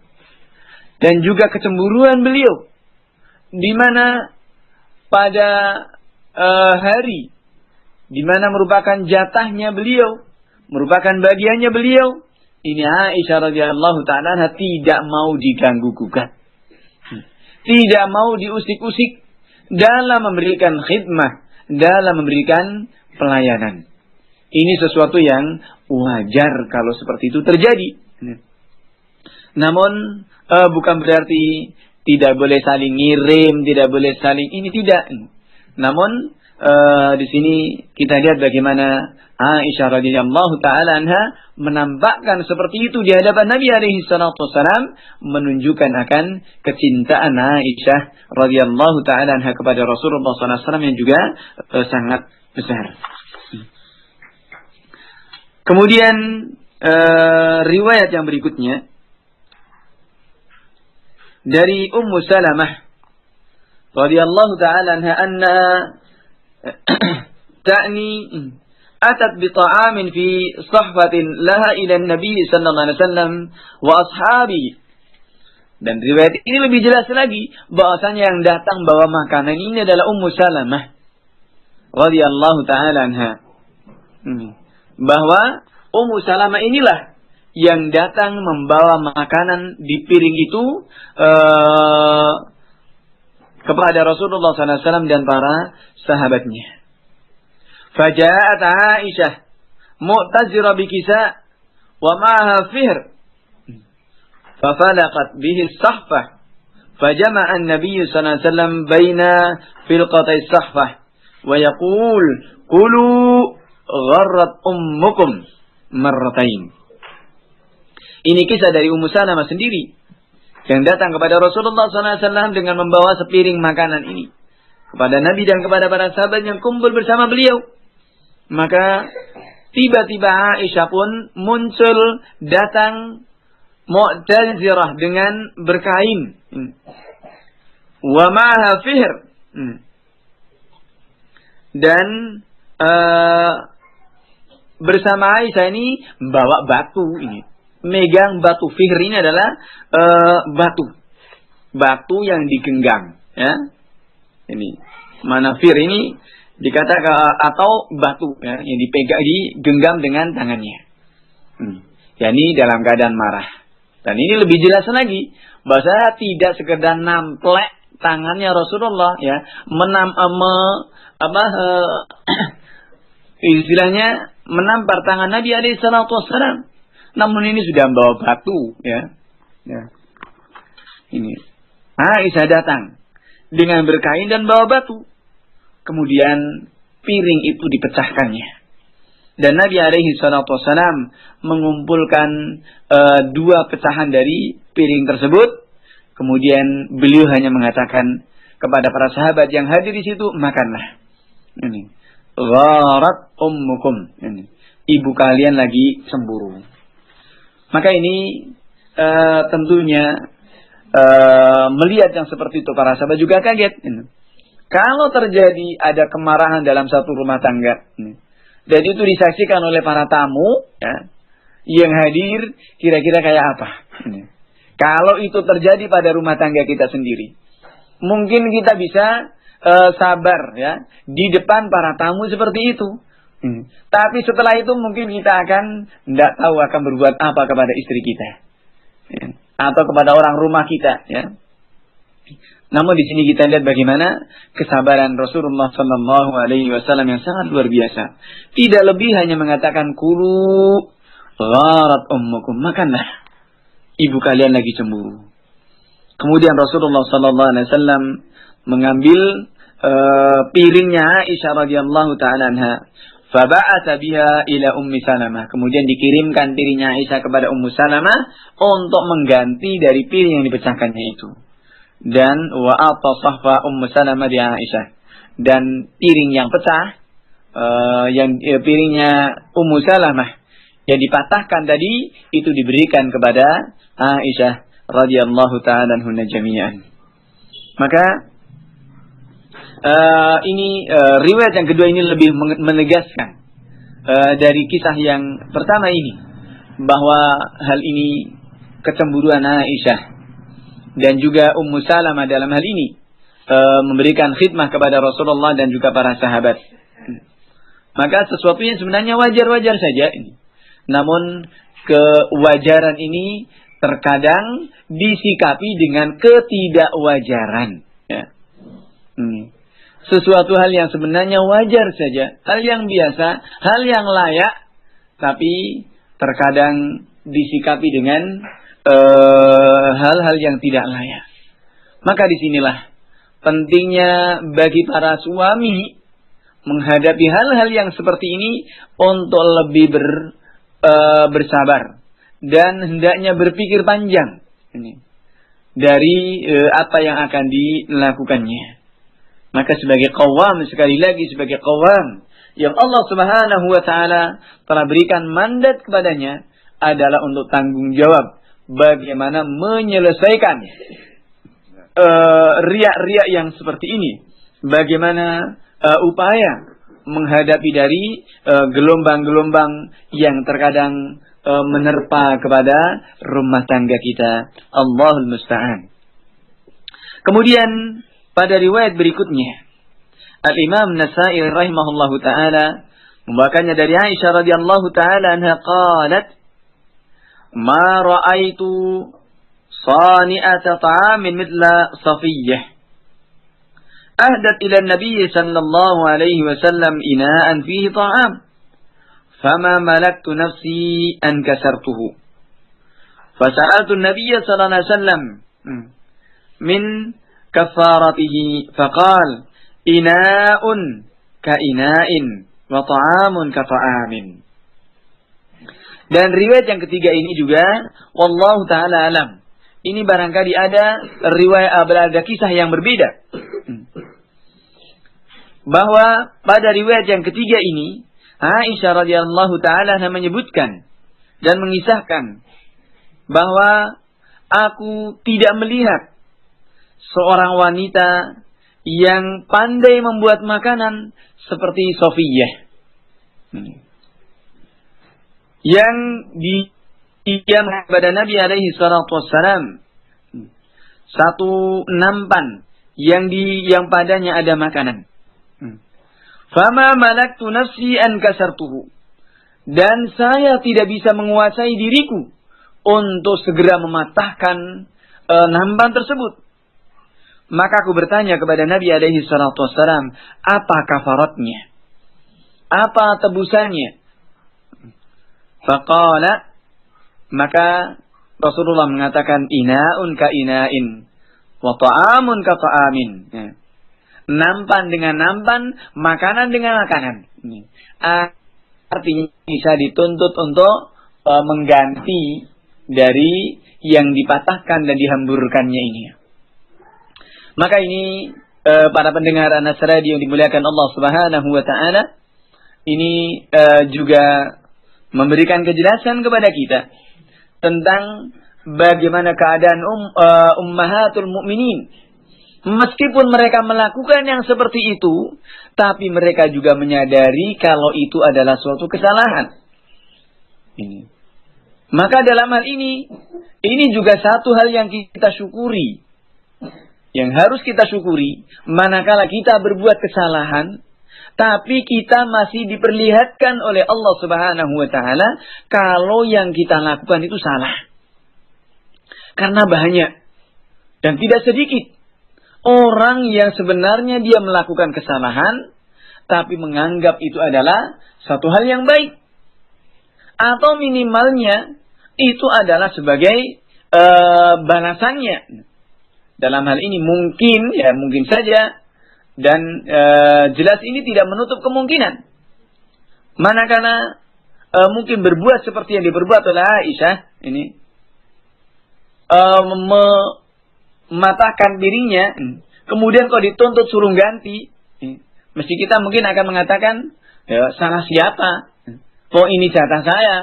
dan juga kecemburuan beliau, di mana pada hari di mana merupakan jatahnya beliau, merupakan bagiannya beliau, ini Aisyah radhiyallahu ta'ala anha tidak mau diganggu gugat, tidak mau diusik-usik dalam memberikan khidmah, dalam memberikan pelayanan. Ini sesuatu yang wajar kalau seperti itu terjadi. Namun bukan berarti tidak boleh saling ngirim, tidak boleh saling ini, tidak. Namun di sini kita lihat bagaimana Aisyah radhiyallahu taala anha menampakkan seperti itu di hadapan Nabi alaihi salatu wasalam, menunjukkan akan kecintaan Aisyah radhiyallahu taala anha kepada Rasulullah sallallahu alaihi wasallam yang juga sangat besar. Kemudian riwayat yang berikutnya dari Ummu Salamah radhiyallahu taala anha anna ta'ni atat bi ta'amin fi sahfatin laha ila an-nabi sallallahu alaihi wasallam wa ashabi. Dan riwayat ini lebih jelas lagi bahwasanya yang datang bawa makanan ini adalah Ummu Salamah radhiyallahu taala anha. Bahwa Ummu Salamah inilah yang datang membawa makanan di piring itu kepada Rasulullah SAW dan para sahabatnya. Faja'at Aisyah mu'tazira bikisa wa ma'aha fihr fafalaqat bihi as-sahfah fajama'a an-nabiy sallallahu alaihi wasallam baina filqatay as-sahfah wa yaqul qulu gharrat ummukum marratain. Ini kisah dari Ummu Salamah sendiri yang datang kepada Rasulullah SAW dengan membawa sepiring makanan ini kepada Nabi dan kepada para sahabat yang kumpul bersama beliau. Maka tiba-tiba Aisyah pun muncul, datang mu'tazirah dengan berkain, wa ma'aha fihr, dan bersama Aisyah ini bawa batu ini. Megang batu. Fihr ini adalah batu yang digenggam, ya. Ini mana fihr ini dikatakan atau batu, ya, yang digenggam dengan tangannya. Ya, ini dalam keadaan marah. Dan ini lebih jelas lagi bahwa tidak sekedar namplek tangannya Rasulullah, ya, istilahnya menampar tangan Nabi alaihi salatu wassalam. Namun ini sudah membawa batu, ya. Ini Aisyah datang dengan berkain dan bawa batu. Kemudian piring itu dipecahkannya. Dan Nabi alaihi salatu wassalam mengumpulkan dua pecahan dari piring tersebut. Kemudian beliau hanya mengatakan kepada para sahabat yang hadir di situ, makanlah. Ini. Gharat ummukum. Ini. Ibu kalian lagi cemburu. Maka ini tentunya melihat yang seperti itu para sahabat juga kaget. Ini. Kalau terjadi ada kemarahan dalam satu rumah tangga. Ini. Dan itu disaksikan oleh para tamu ya, yang hadir, kira-kira kayak apa? Kalau itu terjadi pada rumah tangga kita sendiri, mungkin kita bisa sabar ya di depan para tamu seperti itu. Tapi setelah itu mungkin kita akan tidak tahu akan berbuat apa kepada istri kita ya, atau kepada orang rumah kita. Ya. Namun di sini kita lihat bagaimana kesabaran Rasulullah Sallallahu Alaihi Wasallam yang sangat luar biasa. Tidak lebih hanya mengatakan kulu gharat ummukum, makanlah, ibu kalian lagi cemburu. Kemudian Rasulullah Sallallahu Alaihi Wasallam mengambil piringnya Aisyah radhiyallahu taala anha, faba'atha biha ila Ummi Salamah. Kemudian dikirimkan piringnya Aisyah kepada Ummu Salamah untuk mengganti dari piring yang dipecahkannya itu. Dan wa'ata sahfa Ummu Salamah di Aisyah, dan piring yang pecah piringnya Ummu Salamah yang dipatahkan tadi itu diberikan kepada Aisyah radhiyallahu ta'ala anha jami'an. Maka ini riwayat yang kedua ini lebih menegaskan dari kisah yang pertama ini, bahwa hal ini kecemburuan Aisyah dan juga Ummu Salamah dalam hal ini memberikan khidmah kepada Rasulullah dan juga para sahabat. Maka sesuatu yang sebenarnya wajar-wajar saja ini. Namun kewajaran ini terkadang disikapi dengan ketidakwajaran. Ya. Sesuatu hal yang sebenarnya wajar saja, hal yang biasa, hal yang layak, tapi terkadang disikapi dengan hal-hal yang tidak layak. Maka disinilah pentingnya bagi para suami menghadapi hal-hal yang seperti ini untuk lebih bersabar dan hendaknya berpikir panjang dari apa yang akan dilakukannya. Maka sebagai qawwam, sekali lagi sebagai qawwam yang Allah Subhanahu wa taala telah berikan mandat kepadanya adalah untuk tanggung jawab bagaimana menyelesaikan riak-riak yang seperti ini. Bagaimana upaya menghadapi dari gelombang-gelombang yang terkadang menerpa kepada rumah tangga kita. Allahul musta'an. Kemudian pada riwayat berikutnya, Al-Imam Nasa'i rahimahullahu ta'ala membawakannya dari Aisyah radhiyallahu ta'ala anha qalat, ma ra'aitu sani'ata ta'amin mithla Safiyyah ahdat ila an-nabiy sallallahu alaihi wasallam ina'an fihi ta'am fama malaktu nafsi an kasartuhu fasa'altu an-nabiy sallallahu alaihi wasallam min kafaratihi faqala ina'un ka ina'in wa ta'amun ka ta'amin. Dan riwayat yang ketiga ini juga wallahu taala alam. Ini barangkali ada riwayat, ada kisah yang berbeda. Bahwa pada riwayat yang ketiga ini Aisyah radhiyallahu taala menyebutkan dan mengisahkan bahwa aku tidak melihat seorang wanita yang pandai membuat makanan seperti Safiyyah. Yang dikirimkan kepada Nabi alaihi salatu wassalam satu nampan yang padanya ada makanan. Fama malaktu nafsi an kasartuhu. Dan saya tidak bisa menguasai diriku untuk segera mematahkan nampan tersebut. Maka aku bertanya kepada Nabi alaihi salatu wassalam, apa kafaratnya? Apa tebusannya? Faqala, maka Rasulullah mengatakan ina'un ka ina'in wa ta'amun ka ta'amin. Nampan dengan nampan, makanan dengan makanan. artinya bisa dituntut untuk mengganti dari yang dipatahkan dan dihamburkannya ini. Maka ini para pendengar Anas Radio yang dimuliakan Allah Subhanahu wa taala, ini juga memberikan kejelasan kepada kita tentang bagaimana keadaan ummahatul mukminin. Meskipun mereka melakukan yang seperti itu, tapi mereka juga menyadari kalau itu adalah suatu kesalahan. Ini. Maka dalam hal ini juga satu hal yang kita syukuri. Yang harus kita syukuri, manakala kita berbuat kesalahan, tapi kita masih diperlihatkan oleh Allah Subhanahu wa taala kalau yang kita lakukan itu salah. Karena banyak dan tidak sedikit orang yang sebenarnya dia melakukan kesalahan, tapi menganggap itu adalah satu hal yang baik. Atau minimalnya itu adalah sebagai balasannya. Dalam hal ini mungkin saja, dan jelas ini tidak menutup kemungkinan. Manakala mungkin berbuat seperti yang diperbuat oleh Aisyah ini, mematahkan dirinya, kemudian kok dituntut suruh ganti, mesti kita mungkin akan mengatakan, ya, salah siapa? Kok ini jatah saya?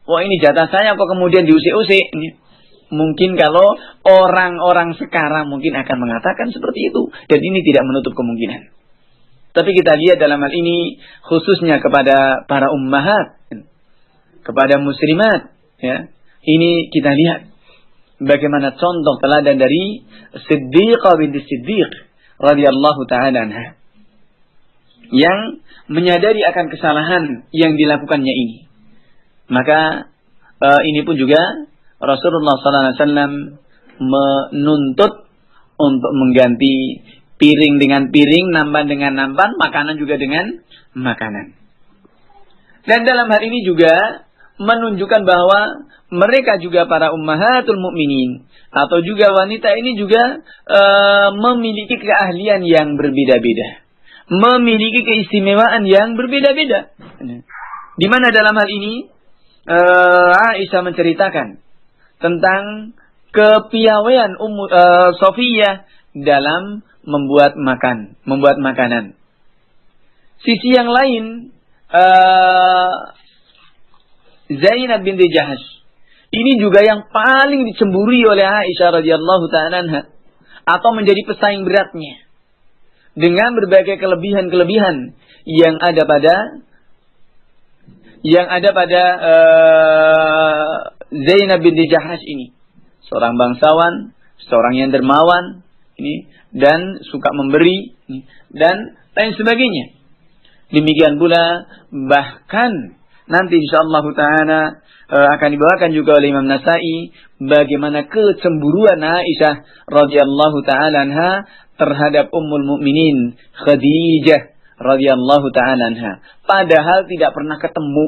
Kok ini jatah saya kok kemudian diusik-usik? Mungkin kalau orang-orang sekarang mungkin akan mengatakan seperti itu. Dan ini tidak menutup kemungkinan. Tapi kita lihat dalam hal ini khususnya kepada para ummahat, kepada muslimat, ya. Ini kita lihat bagaimana contoh teladan dari Siddiqah binti Siddiq radhiyallahu ta'ala anha, yang menyadari akan kesalahan yang dilakukannya ini. Maka ini pun juga Rasulullah SAW menuntut untuk mengganti piring dengan piring, nampan dengan nampan, makanan juga dengan makanan. Dan dalam hal ini juga menunjukkan bahwa mereka juga para ummahatul mukminin atau juga wanita ini juga memiliki keahlian yang berbeda-beda, memiliki keistimewaan yang berbeda-beda. Di mana dalam hal ini Aisyah menceritakan tentang kepiawaian Sofiyah dalam membuat makanan. Sisi yang lain, Zainab binti Jahash ini juga yang paling dicemburi oleh Aisyah radhiyallahu ta'ala anha, atau menjadi pesaing beratnya dengan berbagai kelebihan-kelebihan yang ada pada Zainab binti Jahash ini. Seorang bangsawan, seorang yang dermawan, ini, dan suka memberi, ini, dan lain sebagainya. Demikian pula bahkan nanti insyaallah ta'ala akan dibawakan juga oleh Imam Nasai bagaimana kecemburuan Aisyah radhiyallahu ta'ala anha terhadap Ummul Mukminin Khadijah radhiyallahu ta'ala anha, padahal tidak pernah ketemu.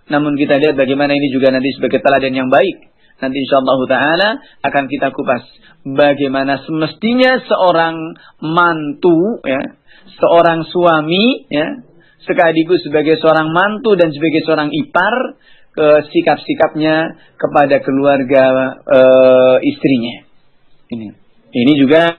Namun kita lihat bagaimana ini juga nanti sebagai teladan yang baik. Nanti insyaallah ta'ala akan kita kupas bagaimana semestinya seorang mantu, ya, seorang suami, ya, sekaligus sebagai seorang mantu dan sebagai seorang ipar, sikap-sikapnya kepada keluarga istrinya. Ini juga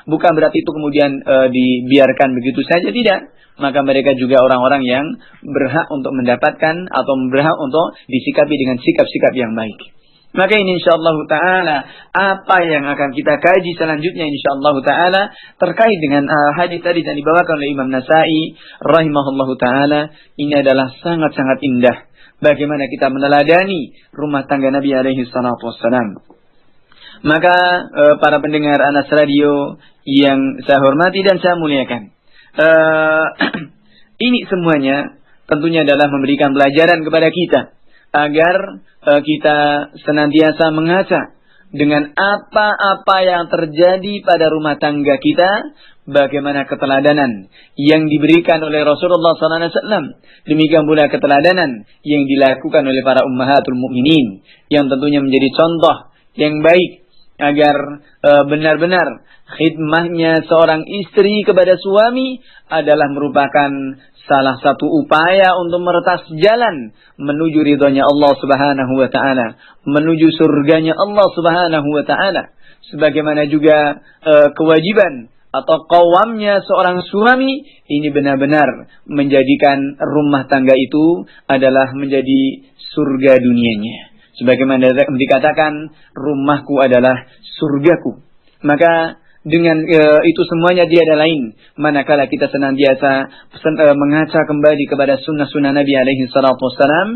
bukan berarti itu kemudian dibiarkan begitu saja, tidak. Maka mereka juga orang-orang yang berhak untuk mendapatkan atau berhak untuk disikapi dengan sikap-sikap yang baik. Maka ini insyaallah ta'ala apa yang akan kita kaji selanjutnya insyaallah ta'ala terkait dengan hadis tadi yang dibawakan oleh Imam Nasai rahimahullahu ta'ala. Ini adalah sangat-sangat indah bagaimana kita meneladani rumah tangga Nabi alaihi salatu wassalam. Maka para pendengar Anas Radio yang saya hormati dan saya muliakan, ini semuanya tentunya adalah memberikan pelajaran kepada kita agar kita senantiasa mengaca dengan apa-apa yang terjadi pada rumah tangga kita, bagaimana keteladanan yang diberikan oleh Rasulullah SAW. Demikian pula keteladanan yang dilakukan oleh para ummahatul mukminin yang tentunya menjadi contoh yang baik agar benar-benar khidmahnya seorang istri kepada suami adalah merupakan salah satu upaya untuk meretas jalan menuju ridhonya Allah Subhanahu wa taala, menuju surganya Allah Subhanahu wa taala. Sebagaimana juga kewajiban atau qawamnya seorang suami ini benar-benar menjadikan rumah tangga itu adalah menjadi surga dunianya. Sebagaimana dikatakan, rumahku adalah surgaku. Maka dengan itu semuanya tiada lain manakala kita senantiasa mengaca kembali kepada sunnah-sunnah Nabi alaihi salatu wassalam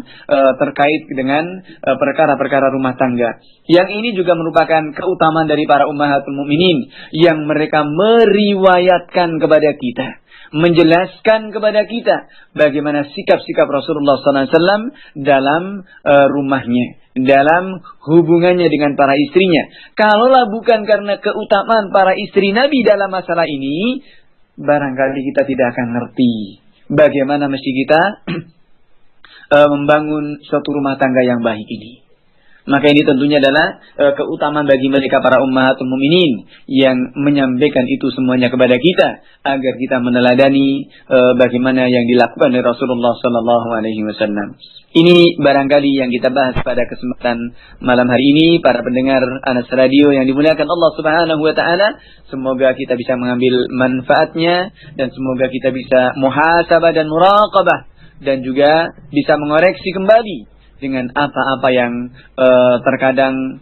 terkait dengan perkara-perkara rumah tangga. Yang ini juga merupakan keutamaan dari para ummahatul mukminin yang mereka meriwayatkan kepada kita, menjelaskan kepada kita bagaimana sikap-sikap Rasulullah SAW dalam rumahnya, dalam hubungannya dengan para istrinya. Kalaulah bukan karena keutamaan para istri Nabi dalam masalah ini, barangkali kita tidak akan ngerti bagaimana mesti kita membangun suatu rumah tangga yang baik ini. Maka ini tentunya adalah keutamaan bagi mereka para ummahatul mukminin yang menyampaikan itu semuanya kepada kita agar kita meneladani bagaimana yang dilakukan oleh Rasulullah sallallahu alaihi wasallam. Ini barangkali yang kita bahas pada kesempatan malam hari ini, para pendengar Anas Radio yang dimuliakan Allah Subhanahu wa taala. Semoga kita bisa mengambil manfaatnya dan semoga kita bisa muhasabah dan muraqabah dan juga bisa mengoreksi kembali dengan apa-apa yang terkadang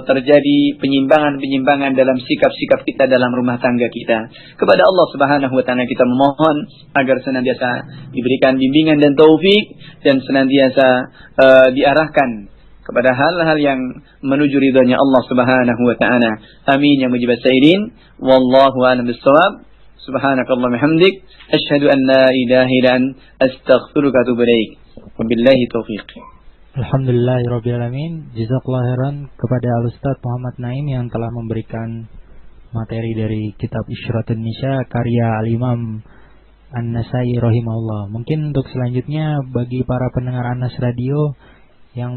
terjadi penyimpangan-penyimpangan dalam sikap-sikap kita dalam rumah tangga kita. Kepada Allah Subhanahu wa taala kita memohon agar senantiasa diberikan bimbingan dan taufik dan senantiasa diarahkan kepada hal-hal yang menuju ridhonya Allah Subhanahu wa taala. Amin ya mujibas sa'irin. Wallahu a'lam bissawab. Subhanakallahumma hamdik asyhadu an la ilaha illa anta astaghfiruka wa atubu ilaik. Wabillahi taufiq. Alhamdulillahirrabbilalamin. Jazakallahu khairan kepada Al-Ustaz Muhammad Naim yang telah memberikan materi dari kitab Isyratun Nisa karya Al-Imam An-Nasai rahimahullah. Mungkin untuk selanjutnya bagi para pendengar Anas Radio yang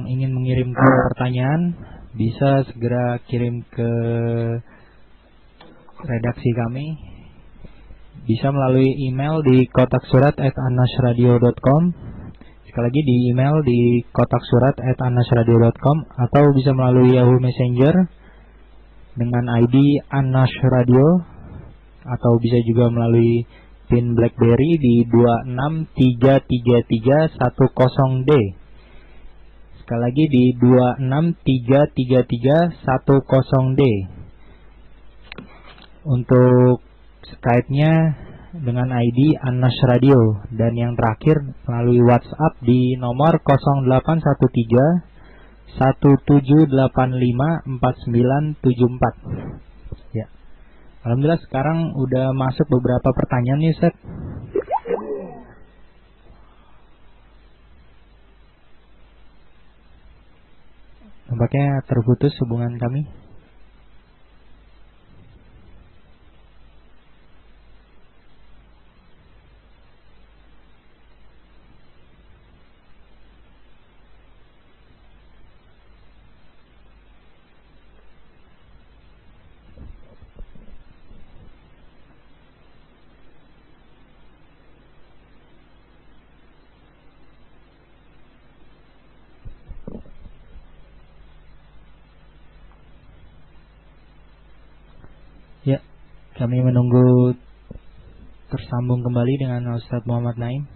ingin mengirimkan pertanyaan bisa segera kirim ke redaksi kami. Bisa melalui email di kotaksurat@anasradio.com. Sekali lagi di email di kotaksurat@anasradio.com atau bisa melalui Yahoo Messenger dengan ID Anas Radio atau bisa juga melalui PIN BlackBerry di 2633310D. Sekali lagi di 2633310D. Untuk Skype-nya dengan ID Anas Radio dan yang terakhir melalui WhatsApp di nomor 0813 1785 4974. Ya. Alhamdulillah sekarang udah masuk beberapa pertanyaan nih, Ustaz. Nampaknya terputus hubungan kami. Ya, kami menunggu tersambung kembali dengan Ustaz Muhammad Naim.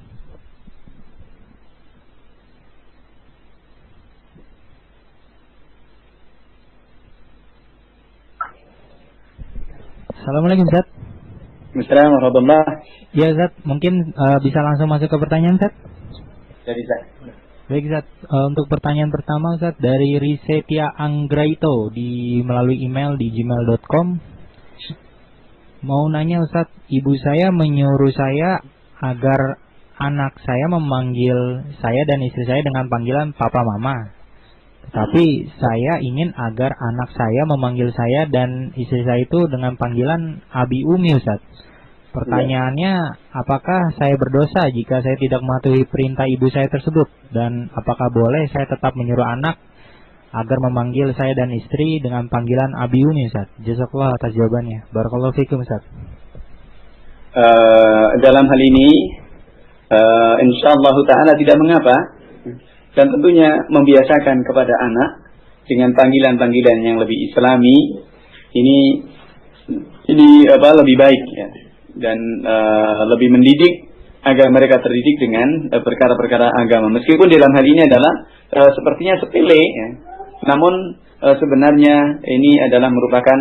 Assalamualaikum, Ustaz. Assalamualaikum warahmatullahi. Ya, Ustaz, mungkin bisa langsung masuk ke pertanyaan, Ustaz? Jadi, Ustaz. Baik, Ustaz. Untuk pertanyaan pertama, Ustaz, dari Risetia Anggraito melalui email di gmail.com. Mau nanya, Ustaz, ibu saya menyuruh saya agar anak saya memanggil saya dan istri saya dengan panggilan Papa Mama. Tapi saya ingin agar anak saya memanggil saya dan istri saya itu dengan panggilan Abi Umi, Ustaz. Pertanyaannya, apakah saya berdosa jika saya tidak mematuhi perintah ibu saya tersebut? Dan apakah boleh saya tetap menyuruh anak agar memanggil saya dan istri dengan panggilan Abi Uni, Ustaz. Jazakallah atas jawabannya. Barakallahu fikum, Ustaz. Dalam hal ini insyaallah ta'ala tidak mengapa, dan tentunya membiasakan kepada anak dengan panggilan-panggilan yang lebih islami ini lebih baik ya, dan lebih mendidik agar mereka terdidik dengan perkara-perkara agama. Meskipun dalam hal ini adalah sepertinya sepele ya, namun sebenarnya ini adalah merupakan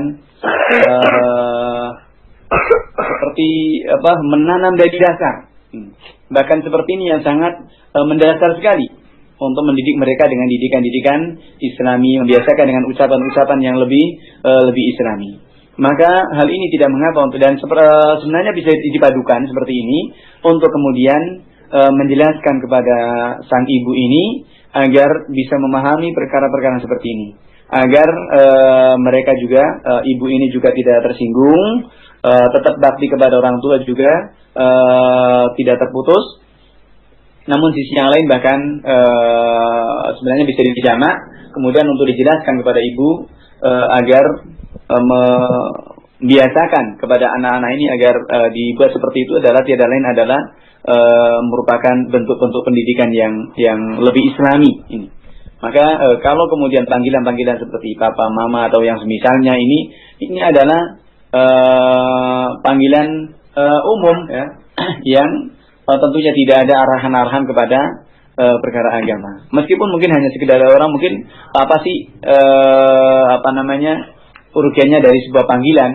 seperti menanam dari dasar. Bahkan seperti ini yang sangat mendasar sekali untuk mendidik mereka dengan didikan-didikan Islami, membiasakan dengan ucapan-ucapan yang lebih Islami. Maka hal ini tidak mengapa dan sebenarnya bisa dipadukan seperti ini untuk kemudian menjelaskan kepada sang ibu ini agar bisa memahami perkara-perkara seperti ini, agar mereka juga ibu ini juga tidak tersinggung, tetap bakti kepada orang tua juga tidak terputus. Namun sisi yang lain bahkan sebenarnya bisa dijamak kemudian untuk dijelaskan kepada ibu agar membiasakan kepada anak-anak ini agar dibuat seperti itu adalah tiada lain adalah merupakan bentuk-bentuk pendidikan yang lebih Islami ini. Maka kalau kemudian panggilan-panggilan seperti papa, mama atau yang semisalnya ini adalah panggilan umum ya, yang tentunya tidak ada arahan-arahan kepada perkara agama. Meskipun mungkin hanya sekedar orang mungkin apa sih urutannya dari sebuah panggilan,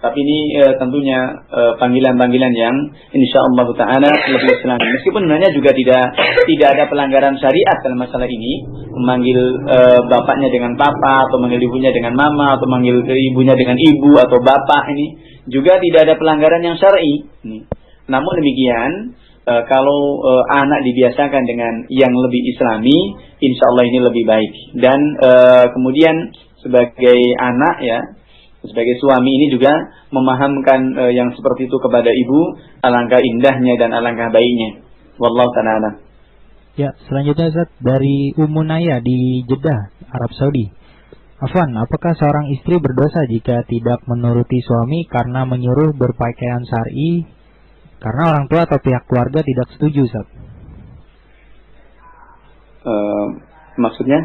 tapi ini tentunya panggilan-panggilan yang insyaallah taala lebih Islami. Meskipun sebenarnya juga tidak ada pelanggaran syariat dalam masalah ini, memanggil bapaknya dengan papa atau manggil ibunya dengan mama atau manggil ibunya dengan ibu atau bapak, ini juga tidak ada pelanggaran yang syar'i. Namun demikian kalau anak dibiasakan dengan yang lebih Islami, insyaallah ini lebih baik. Dan kemudian sebagai anak ya, sebagai suami ini juga memahamkan yang seperti itu kepada ibu, alangkah indahnya dan alangkah baiknya. Wallahu ta'ala. Ya, selanjutnya Ustaz dari Ummu Naya di Jeddah, Arab Saudi. Afwan, apakah seorang istri berdosa jika tidak menuruti suami karena menyuruh berpakaian syar'i karena orang tua atau pihak keluarga tidak setuju, Ustaz? Maksudnya?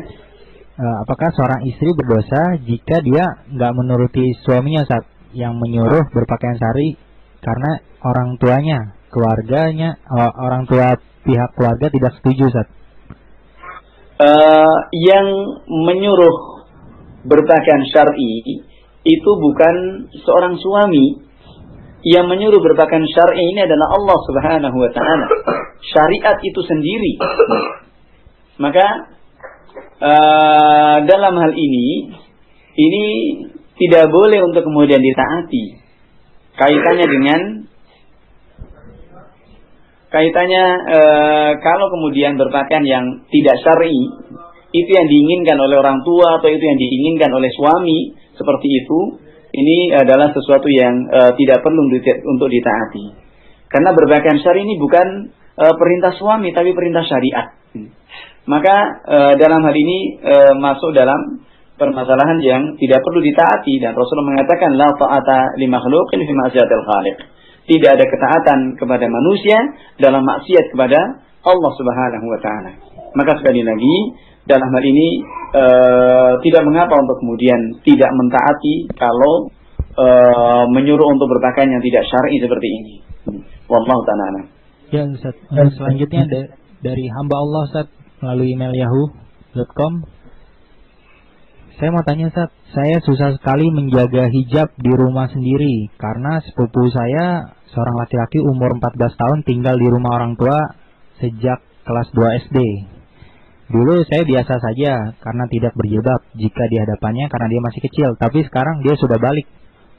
Apakah seorang istri berdosa jika dia nggak menuruti suaminya saat yang menyuruh berpakaian syar'i karena orang tuanya, keluarganya, orang tua pihak keluarga tidak setuju, Ustaz? Yang menyuruh berpakaian syar'i itu bukan seorang suami. Yang menyuruh berpakaian syar'i ini adalah Allah Subhanahu wa taala. Syariat itu sendiri. Maka dalam hal ini tidak boleh untuk kemudian ditaati. Kaitannya kalau kemudian berpakaian yang tidak syar'i, itu yang diinginkan oleh orang tua atau itu yang diinginkan oleh suami, seperti itu, ini adalah sesuatu yang tidak perlu untuk ditaati. Karena berpakaian syar'i ini bukan perintah suami tapi perintah syariat. Maka dalam hal ini masuk dalam permasalahan yang tidak perlu ditaati, dan Rasulullah mengatakan la ta'ata li makhluqin fi ma'siyatil khaliq. Tidak ada ketaatan kepada manusia dalam maksiat kepada Allah Subhanahu wa taala. Maka sekali lagi dalam hal ini tidak mengapa untuk kemudian tidak mentaati kalau menyuruh untuk berpakaian yang tidak syar'i seperti ini. Wallahu ta'ala. Ya Ustaz, selanjutnya dari hamba Allah Ustaz melalui email yahoo.com. Saya mau tanya Ustaz, saya susah sekali menjaga hijab di rumah sendiri karena sepupu saya seorang laki-laki umur 14 tahun tinggal di rumah orang tua sejak kelas 2 SD. Dulu saya biasa saja karena tidak berjilbab jika di hadapannya karena dia masih kecil, tapi sekarang dia sudah balik.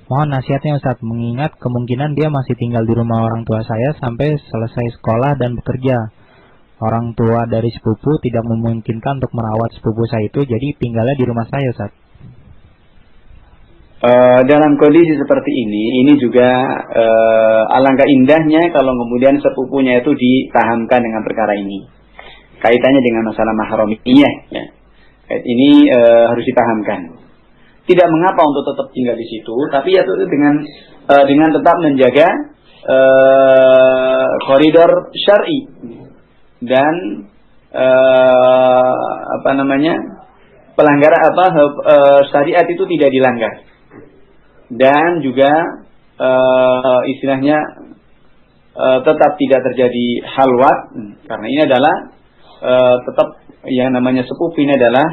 Mohon nasihatnya Ustaz, mengingat kemungkinan dia masih tinggal di rumah orang tua saya sampai selesai sekolah dan bekerja. Orang tua dari sepupu tidak memungkinkan untuk merawat sepupu saya itu, jadi tinggalnya di rumah saya, Ustaz. Dalam kondisi seperti ini juga alangkah indahnya kalau kemudian sepupunya itu dipahamkan dengan perkara ini. Kaitannya dengan masalah mahramiyah, ya. Ini harus dipahamkan. Tidak mengapa untuk tetap tinggal di situ, tapi ya itu dengan tetap menjaga koridor syar'i dan pelanggaran syariat itu tidak dilanggar, dan juga istilahnya tetap tidak terjadi halwat, karena ini adalah tetap yang namanya sepupu ini adalah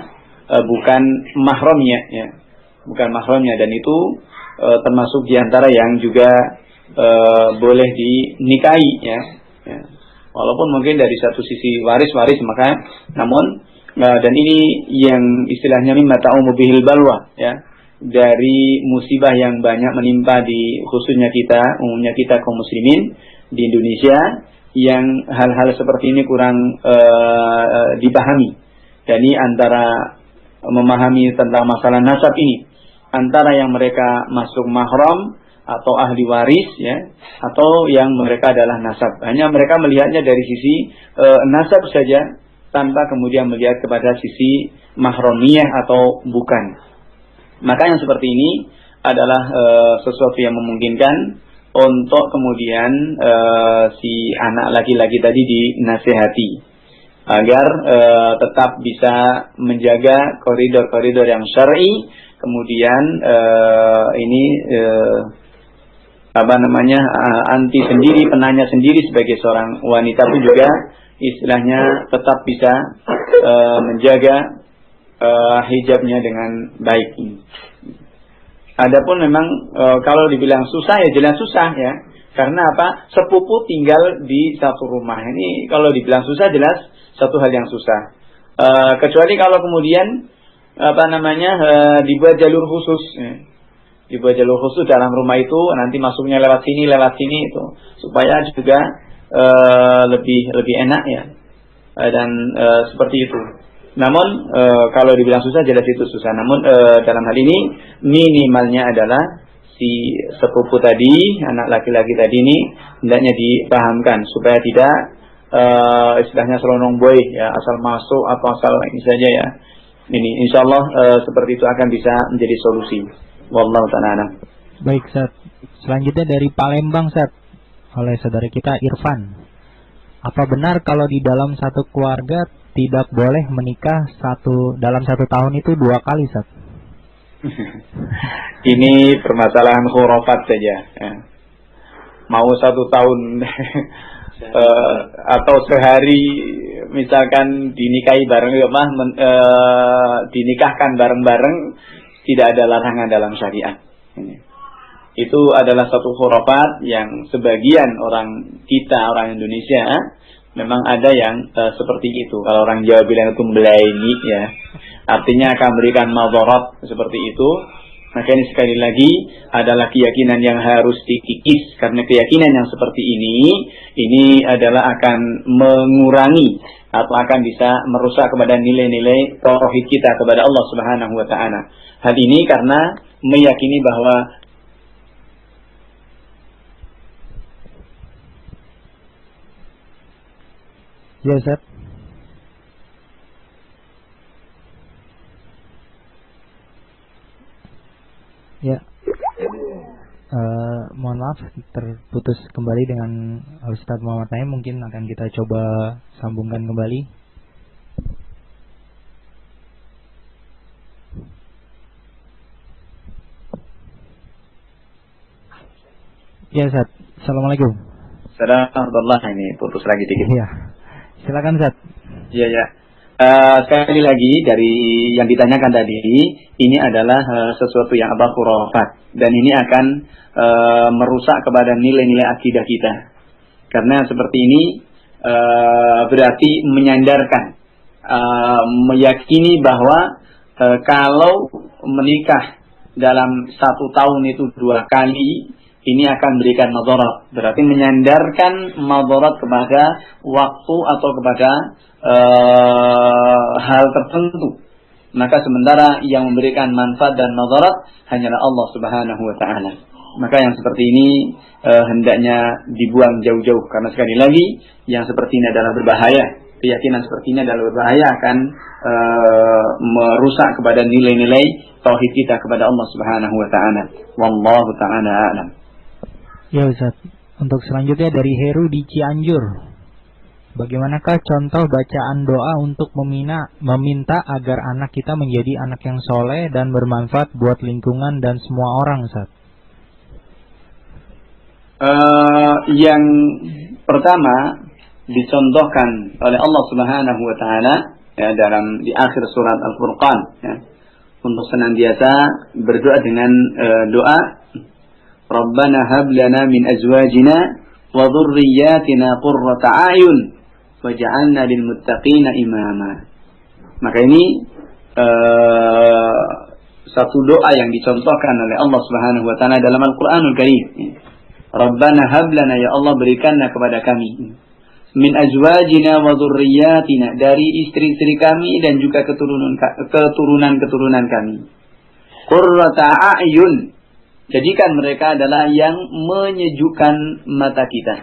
bukan mahramnya, ya, bukan mahramnya, dan itu termasuk diantara yang juga boleh dinikahi, ya. Walaupun mungkin dari satu sisi waris, maka namun dan ini yang istilahnya mimma ta'umu bihil balwa, ya, dari musibah yang banyak menimpa di khususnya kita, umumnya kita kaum muslimin di Indonesia, yang hal-hal seperti ini kurang dipahami. Dan ini antara memahami tentang masalah nasab ini, antara yang mereka masuk mahram atau ahli waris, ya, atau yang mereka adalah nasab. Hanya mereka melihatnya dari sisi nasab saja, tanpa kemudian melihat kepada sisi mahramiyah atau bukan. Maka yang seperti ini adalah sesuatu yang memungkinkan untuk kemudian si anak laki-laki tadi dinasihati agar tetap bisa menjaga koridor-koridor yang syar'i. Kemudian anti sendiri, penanya sendiri sebagai seorang wanita pun juga istilahnya tetap bisa menjaga hijabnya dengan baik. Adapun memang kalau dibilang susah, ya jelas susah, ya. Karena apa? Sepupu tinggal di satu rumah. Ini kalau dibilang susah, jelas satu hal yang susah. Kecuali kalau kemudian dibuat jalur khusus, ya. Dibuat jalur khusus dalam rumah itu, nanti masuknya lewat sini itu, supaya juga lebih enak, ya. Dan seperti itu. Namun kalau dibilang susah, jelas itu susah. Namun dalam hal ini minimalnya adalah si sepupu tadi, anak laki-laki tadi ini hendaknya dipahamkan supaya tidak istilahnya selonong boy, ya, asal masuk atau asal ini saja, ya. Ini insyaallah seperti itu akan bisa menjadi solusi. Wallahu ta'ala. Baik, Ustaz. Selanjutnya dari Palembang, Ustaz, oleh saudara kita Irfan. Apa benar kalau di dalam satu keluarga tidak boleh menikah dalam satu tahun itu 2 kali, Ustaz? Ini permasalahan khurafat saja, ya. Mau 1 tahun atau sehari misalkan dinikahi bareng, dinikahkan bareng-bareng, tidak ada larangan dalam syariat. Itu adalah satu khurafat yang sebagian orang kita, orang Indonesia, memang ada yang seperti itu. Kalau orang Jawa bilang itu mbelaini, ya, artinya akan memberikan madharat seperti itu. Maka ini sekali lagi adalah keyakinan yang harus dikikis, karena keyakinan yang seperti ini adalah akan mengurangi atau akan bisa merusak kepada nilai-nilai tauhid kita kepada Allah Subhanahu wa taala. Hal ini karena meyakini bahwa ya, Ustaz. Ya. Mohon maaf terputus kembali dengan Ustaz Muhammad Naim. Mungkin akan kita coba sambungkan kembali. Ya, Ustaz. Assalamualaikum. Assalamualaikum, ini putus lagi dikit. Iya. Silakan, Ustaz. Iya, ya. Sekali lagi dari yang ditanyakan tadi, ini adalah sesuatu yang khurafat, dan ini akan merusak kepada nilai-nilai akidah kita. Karena seperti ini berarti menyandarkan, meyakini bahwa kalau menikah dalam 1 tahun itu 2 kali, ini akan memberikan madharat. Berarti menyandarkan madharat kepada waktu atau kepada hal tertentu. Maka sementara yang memberikan manfaat dan madharat hanyalah Allah Subhanahu wa taala. Maka yang seperti ini hendaknya dibuang jauh-jauh, karena sekali lagi yang seperti ini adalah berbahaya. keyakinan seperti ini adalah berbahaya, akan merusak kepada nilai-nilai tauhid kita kepada Allah Subhanahu wa taala. Wallahu taala a'lam. Ya Ustaz, untuk selanjutnya dari Heru di Cianjur. Bagaimanakah contoh bacaan doa untuk meminta agar anak kita menjadi anak yang soleh dan bermanfaat buat lingkungan dan semua orang, Ustaz? Yang pertama dicontohkan oleh Allah Subhanahu wa taala ya, di akhir surat Al-Furqan ya, untuk senantiasa berdoa dengan doa Rabbana hab lana min azwajina wa dhurriyyatina qurrata a'yun waj'alna lil muttaqina imama. Maka ini satu doa yang dicontohkan oleh Allah Subhanahu wa taala dalam Al-Qur'anul Karim. Rabbana hab lana, ya Allah berikanlah kepada kami min azwajina wa dhurriyyatina, dari istri-istri kami dan juga keturunan-keturunan kami. Qurrata a'yun, jadikan mereka adalah yang menyejukkan mata kita.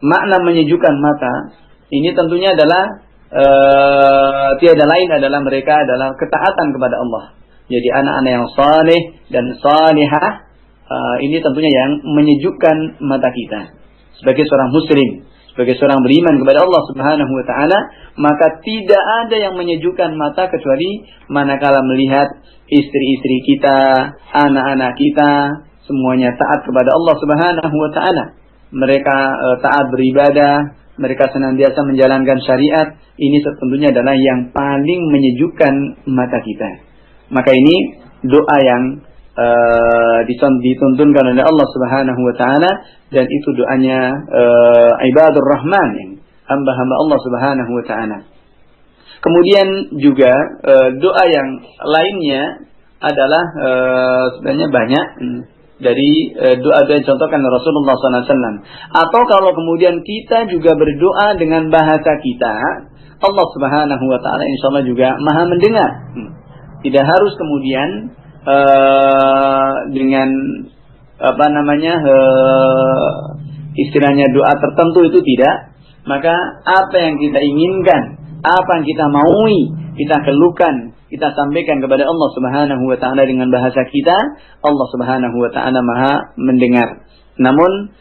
Makna menyejukkan mata ini tentunya adalah tiada lain adalah mereka adalah ketaatan kepada Allah. Jadi anak-anak yang saleh dan salihah ini tentunya yang menyejukkan mata kita. Sebagai seorang muslim, sebagai seorang beriman kepada Allah Subhanahu wa taala, maka tidak ada yang menyejukkan mata kecuali manakala melihat istri-istri kita, anak-anak kita semuanya taat kepada Allah Subhanahu wa taala. Mereka taat beribadah, mereka senantiasa menjalankan syariat. Ini tentunya adalah yang paling menyejukkan mata kita. Maka ini doa yang dituntunkan oleh Allah Subhanahu wa taala, dan itu doanya ibadur rahman, hamba-hamba Allah Subhanahu wa taala. Kemudian juga doa yang lainnya adalah sebenarnya banyak dari doa-doa yang contohkan Rasulullah SAW. Atau kalau kemudian kita juga berdoa dengan bahasa kita, Allah Subhanahu wa taala insyaallah juga Maha mendengar. Tidak harus kemudian dengan istilahnya doa tertentu, itu tidak. Maka apa yang kita inginkan, apa yang kita maui, kita keluhkan, kita sampaikan kepada Allah Subhanahu wa taala dengan bahasa kita, Allah Subhanahu wa taala Maha mendengar. Namun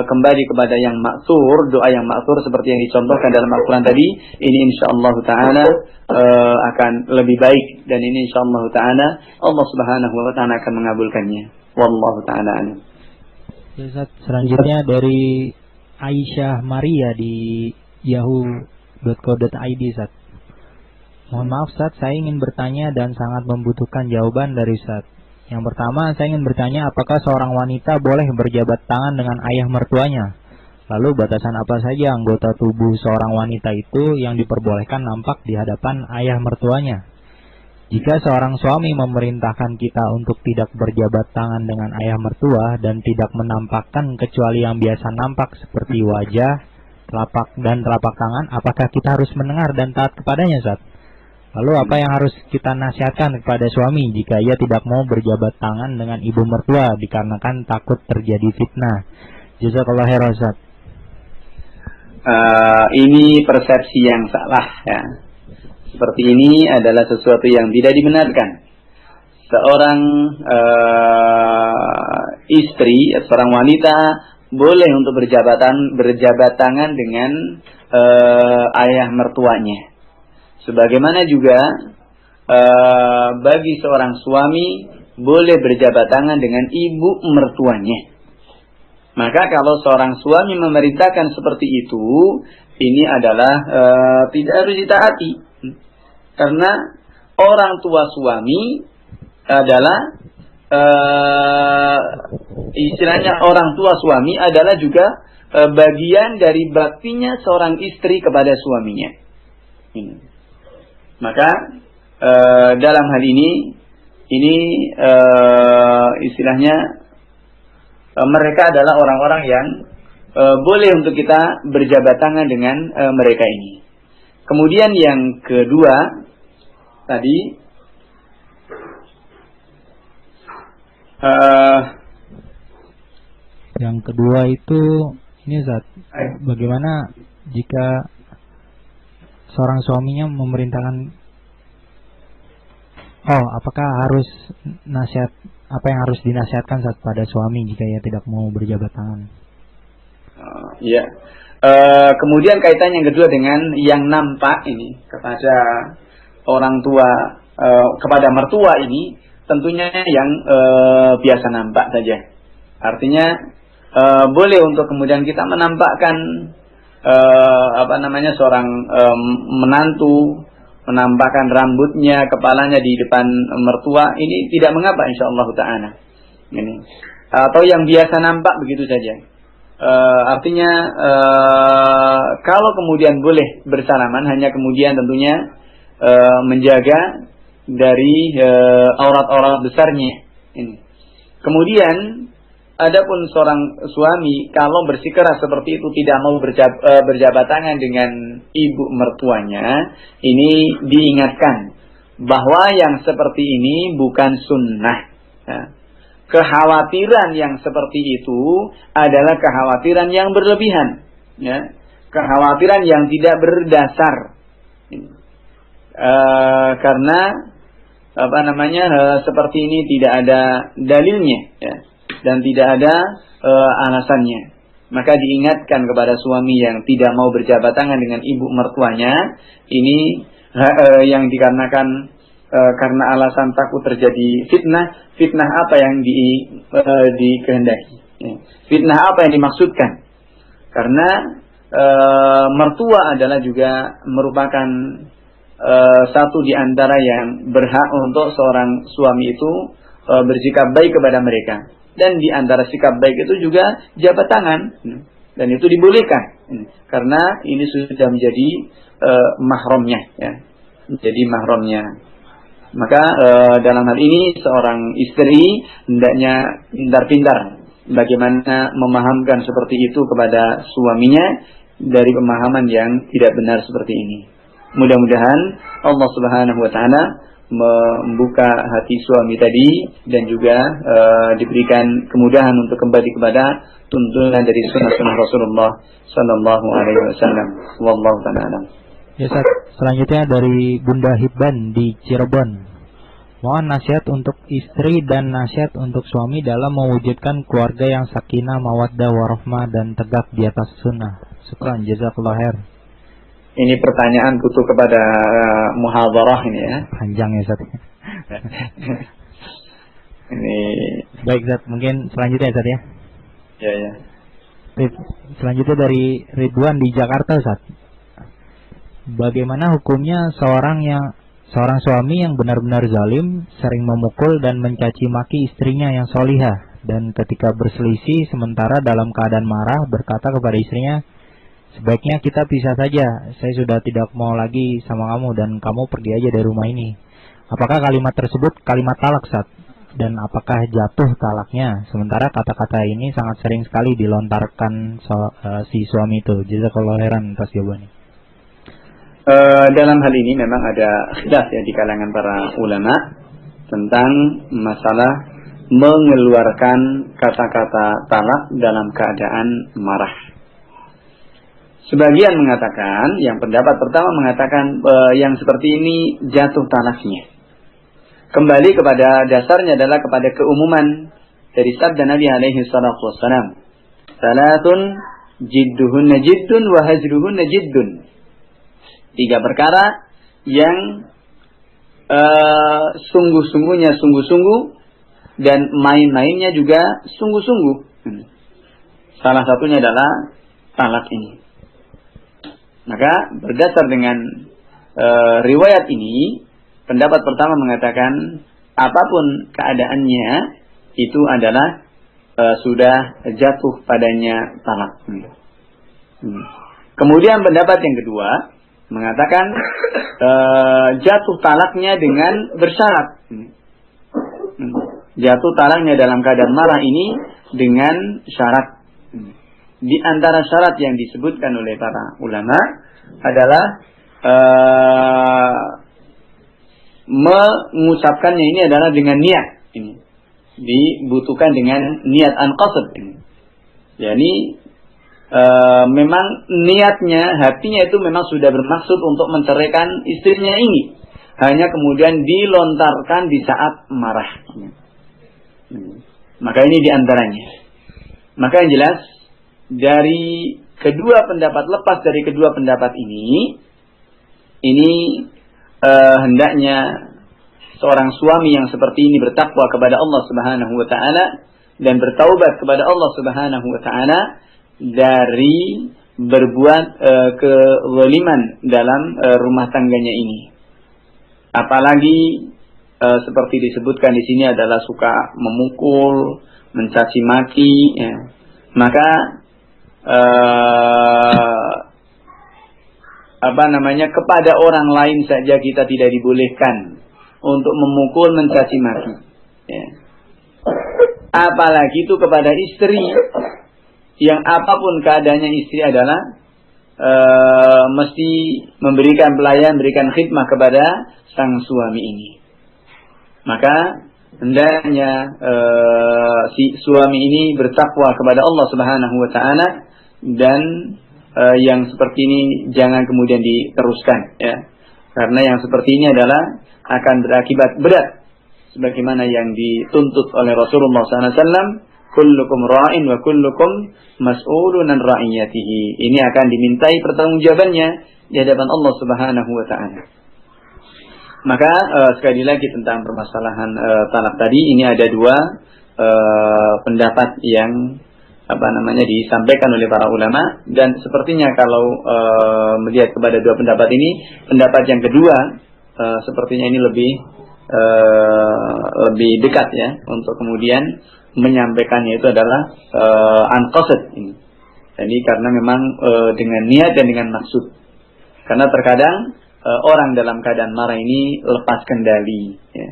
kembali kepada yang maksur, doa yang maksur seperti yang dicontohkan dalam Al-Qur'an tadi, ini insyaallah taala akan lebih baik, dan ini insyaallah taala Allah Subhanahu wa taala akan mengabulkannya. Wallahu taala alam. Selanjutnya dari Aisyah Maria di yahoo.co.id, Ustaz. Mohon maaf Ustaz, saya ingin bertanya dan sangat membutuhkan jawaban dari Ustaz. Yang pertama, saya ingin bertanya apakah seorang wanita boleh berjabat tangan dengan ayah mertuanya? Lalu batasan apa saja anggota tubuh seorang wanita itu yang diperbolehkan nampak di hadapan ayah mertuanya? Jika seorang suami memerintahkan kita untuk tidak berjabat tangan dengan ayah mertua dan tidak menampakkan kecuali yang biasa nampak seperti wajah, telapak tangan, apakah kita harus mendengar dan taat kepadanya, Ustaz? Lalu apa yang harus kita nasihatkan kepada suami jika ia tidak mau berjabat tangan dengan ibu mertua dikarenakan takut terjadi fitnah? Jazakallahu khairan, Ustaz. Ini persepsi yang salah ya. Seperti ini adalah sesuatu yang tidak dibenarkan. Seorang istri, seorang wanita boleh untuk berjabat tangan dengan ayah mertuanya. Sebagaimana juga bagi seorang suami boleh berjabat tangan dengan ibu mertuanya. Maka kalau seorang suami memerintahkan seperti itu, ini adalah tidak harus ditaati. Karena orang tua suami adalah istilahnya orang tua suami adalah juga bagian dari baktinya seorang istri kepada suaminya. Maka dalam hal ini istilahnya mereka adalah orang-orang yang boleh untuk kita berjabat tangan dengan mereka ini. Kemudian yang kedua tadi yang kedua itu ini Zat, bagaimana jika seorang suaminya memerintahkan, apakah harus nasihat, apa yang harus dinasihatkan saat pada suami jika ia tidak mau berjabat tangan? Ya. Kemudian kaitan yang kedua dengan yang nampak ini kepada orang tua, kepada mertua ini tentunya yang biasa nampak saja. Artinya boleh untuk kemudian kita menampakkan seorang menantu menampakkan rambutnya, kepalanya di depan mertua, ini tidak mengapa insyaallah taala. Ini atau yang biasa nampak begitu saja. Artinya kalau kemudian boleh bersalaman, hanya kemudian tentunya menjaga dari aurat-aurat besarnya ini. Kemudian adapun seorang suami kalau bersikeras seperti itu tidak mau berjabat tangan dengan ibu mertuanya, ini diingatkan bahwa yang seperti ini bukan sunnah. Ya. Kekhawatiran yang seperti itu adalah kekhawatiran yang berlebihan, ya. Kekhawatiran yang tidak berdasar. Karena seperti ini tidak ada dalilnya, ya. Dan tidak ada alasannya. Maka diingatkan kepada suami yang tidak mau berjabat tangan dengan ibu mertuanya, ini yang dikarenakan karena alasan takut terjadi fitnah. Fitnah apa yang dikehendaki? Fitnah apa yang dimaksudkan? Karena mertua adalah juga merupakan satu di antara yang berhak untuk seorang suami itu bersikap baik kepada mereka. Dan di antara sikap baik itu juga jabat tangan, dan itu dibolehkan karena ini sudah menjadi mahramnya, ya, menjadi mahramnya. Maka dalam hal ini seorang istri hendaknya pintar-pintar bagaimana memahamkan seperti itu kepada suaminya dari pemahaman yang tidak benar seperti ini. Mudah-mudahan Allah Subhanahu wa taala membuka hati suami tadi dan juga diberikan kemudahan untuk kembali kepada tuntunan dari sunnah-sunnah Rasulullah sallallahu alaihi wasallam. Wallahu taala. Ya, Ustaz. Selanjutnya dari Bunda Hibban di Cirebon. Mohon nasihat untuk istri dan nasihat untuk suami dalam mewujudkan keluarga yang sakinah, mawaddah, warahmah dan tegak di atas sunnah. Syukran, jazakallahu khair. Ini pertanyaan butuh kepada muhadharah ini, ya. Panjang ya, Ustaz. Ini baik, Ustaz. Mungkin selanjutnya, Ustaz, ya. Ya. Selanjutnya dari Ridwan di Jakarta, Ustaz. Bagaimana hukumnya seorang suami yang benar-benar zalim, sering memukul dan mencaci maki istrinya yang solihah, dan ketika berselisih sementara dalam keadaan marah berkata kepada istrinya, sebaiknya kita pisah saja, saya sudah tidak mau lagi sama kamu dan kamu pergi aja dari rumah ini. Apakah kalimat tersebut kalimat talak, Ustaz? Dan apakah jatuh talaknya? Sementara kata-kata ini sangat sering sekali dilontarkan si suami itu. Jazakallahu khairan atas jawabannya. Dalam hal ini memang ada khilaf ya di kalangan para ulama tentang masalah mengeluarkan kata-kata talak dalam keadaan marah. Sebagian mengatakan, yang pendapat pertama mengatakan yang seperti ini jatuh talaknya. Kembali kepada dasarnya adalah kepada keumuman dari sabda Nabi alaihi salatu wassalam. Salatun jidduhunna jiddun wa hajruhunna jiddun. 3 perkara yang sungguh-sungguhnya sungguh-sungguh dan main-mainnya juga sungguh-sungguh. Salah satunya adalah talak ini. Maka berdasar dengan riwayat ini, pendapat pertama mengatakan apapun keadaannya itu adalah sudah jatuh padanya talak. Kemudian pendapat yang kedua mengatakan jatuh talaknya dengan bersyarat. Jatuh talaknya dalam keadaan marah ini dengan syarat. Di antara syarat yang disebutkan oleh para ulama adalah mengucapkannya ini adalah dengan niat. Ini dibutuhkan dengan niat an-qasd ini. Yani memang niatnya, hatinya itu memang sudah bermaksud untuk menceraikan istrinya ini, hanya kemudian dilontarkan di saat marah. Maka ini diantaranya. Maka yang jelas dari kedua pendapat, lepas dari kedua pendapat ini hendaknya seorang suami yang seperti ini bertakwa kepada Allah Subhanahu wa taala dan bertaubat kepada Allah Subhanahu wa taala dari berbuat kezaliman dalam rumah tangganya ini. Apalagi seperti disebutkan di sini adalah suka memukul, mencaci maki, ya. Maka kepada orang lain saja kita tidak dibolehkan untuk memukul, mencaci maki, ya. Apalagi itu kepada istri, yang apapun keadaannya istri adalah mesti memberikan pelayan, memberikan khidmah kepada sang suami ini. Maka hendaknya si suami ini bertakwa kepada Allah Subhanahu wa taala dan yang seperti ini jangan kemudian diteruskan, ya. Karena yang seperti ini adalah akan berakibat berat sebagaimana yang dituntut oleh Rasulullah SAW, kullukum ra'in wa kullukum mas'ulun an ra'iyatihi. Ini akan dimintai pertanggungjawabannya di hadapan Allah Subhanahu wa taala. Maka sekali lagi tentang permasalahan talak tadi, ini ada dua pendapat yang disampaikan oleh para ulama, dan sepertinya kalau melihat kepada dua pendapat ini, pendapat yang kedua sepertinya ini lebih dekat, ya, untuk kemudian menyampaikannya itu adalah unqasad ini. Jadi karena memang dengan niat dan dengan maksud. Karena terkadang orang dalam keadaan marah ini lepas kendali, ya.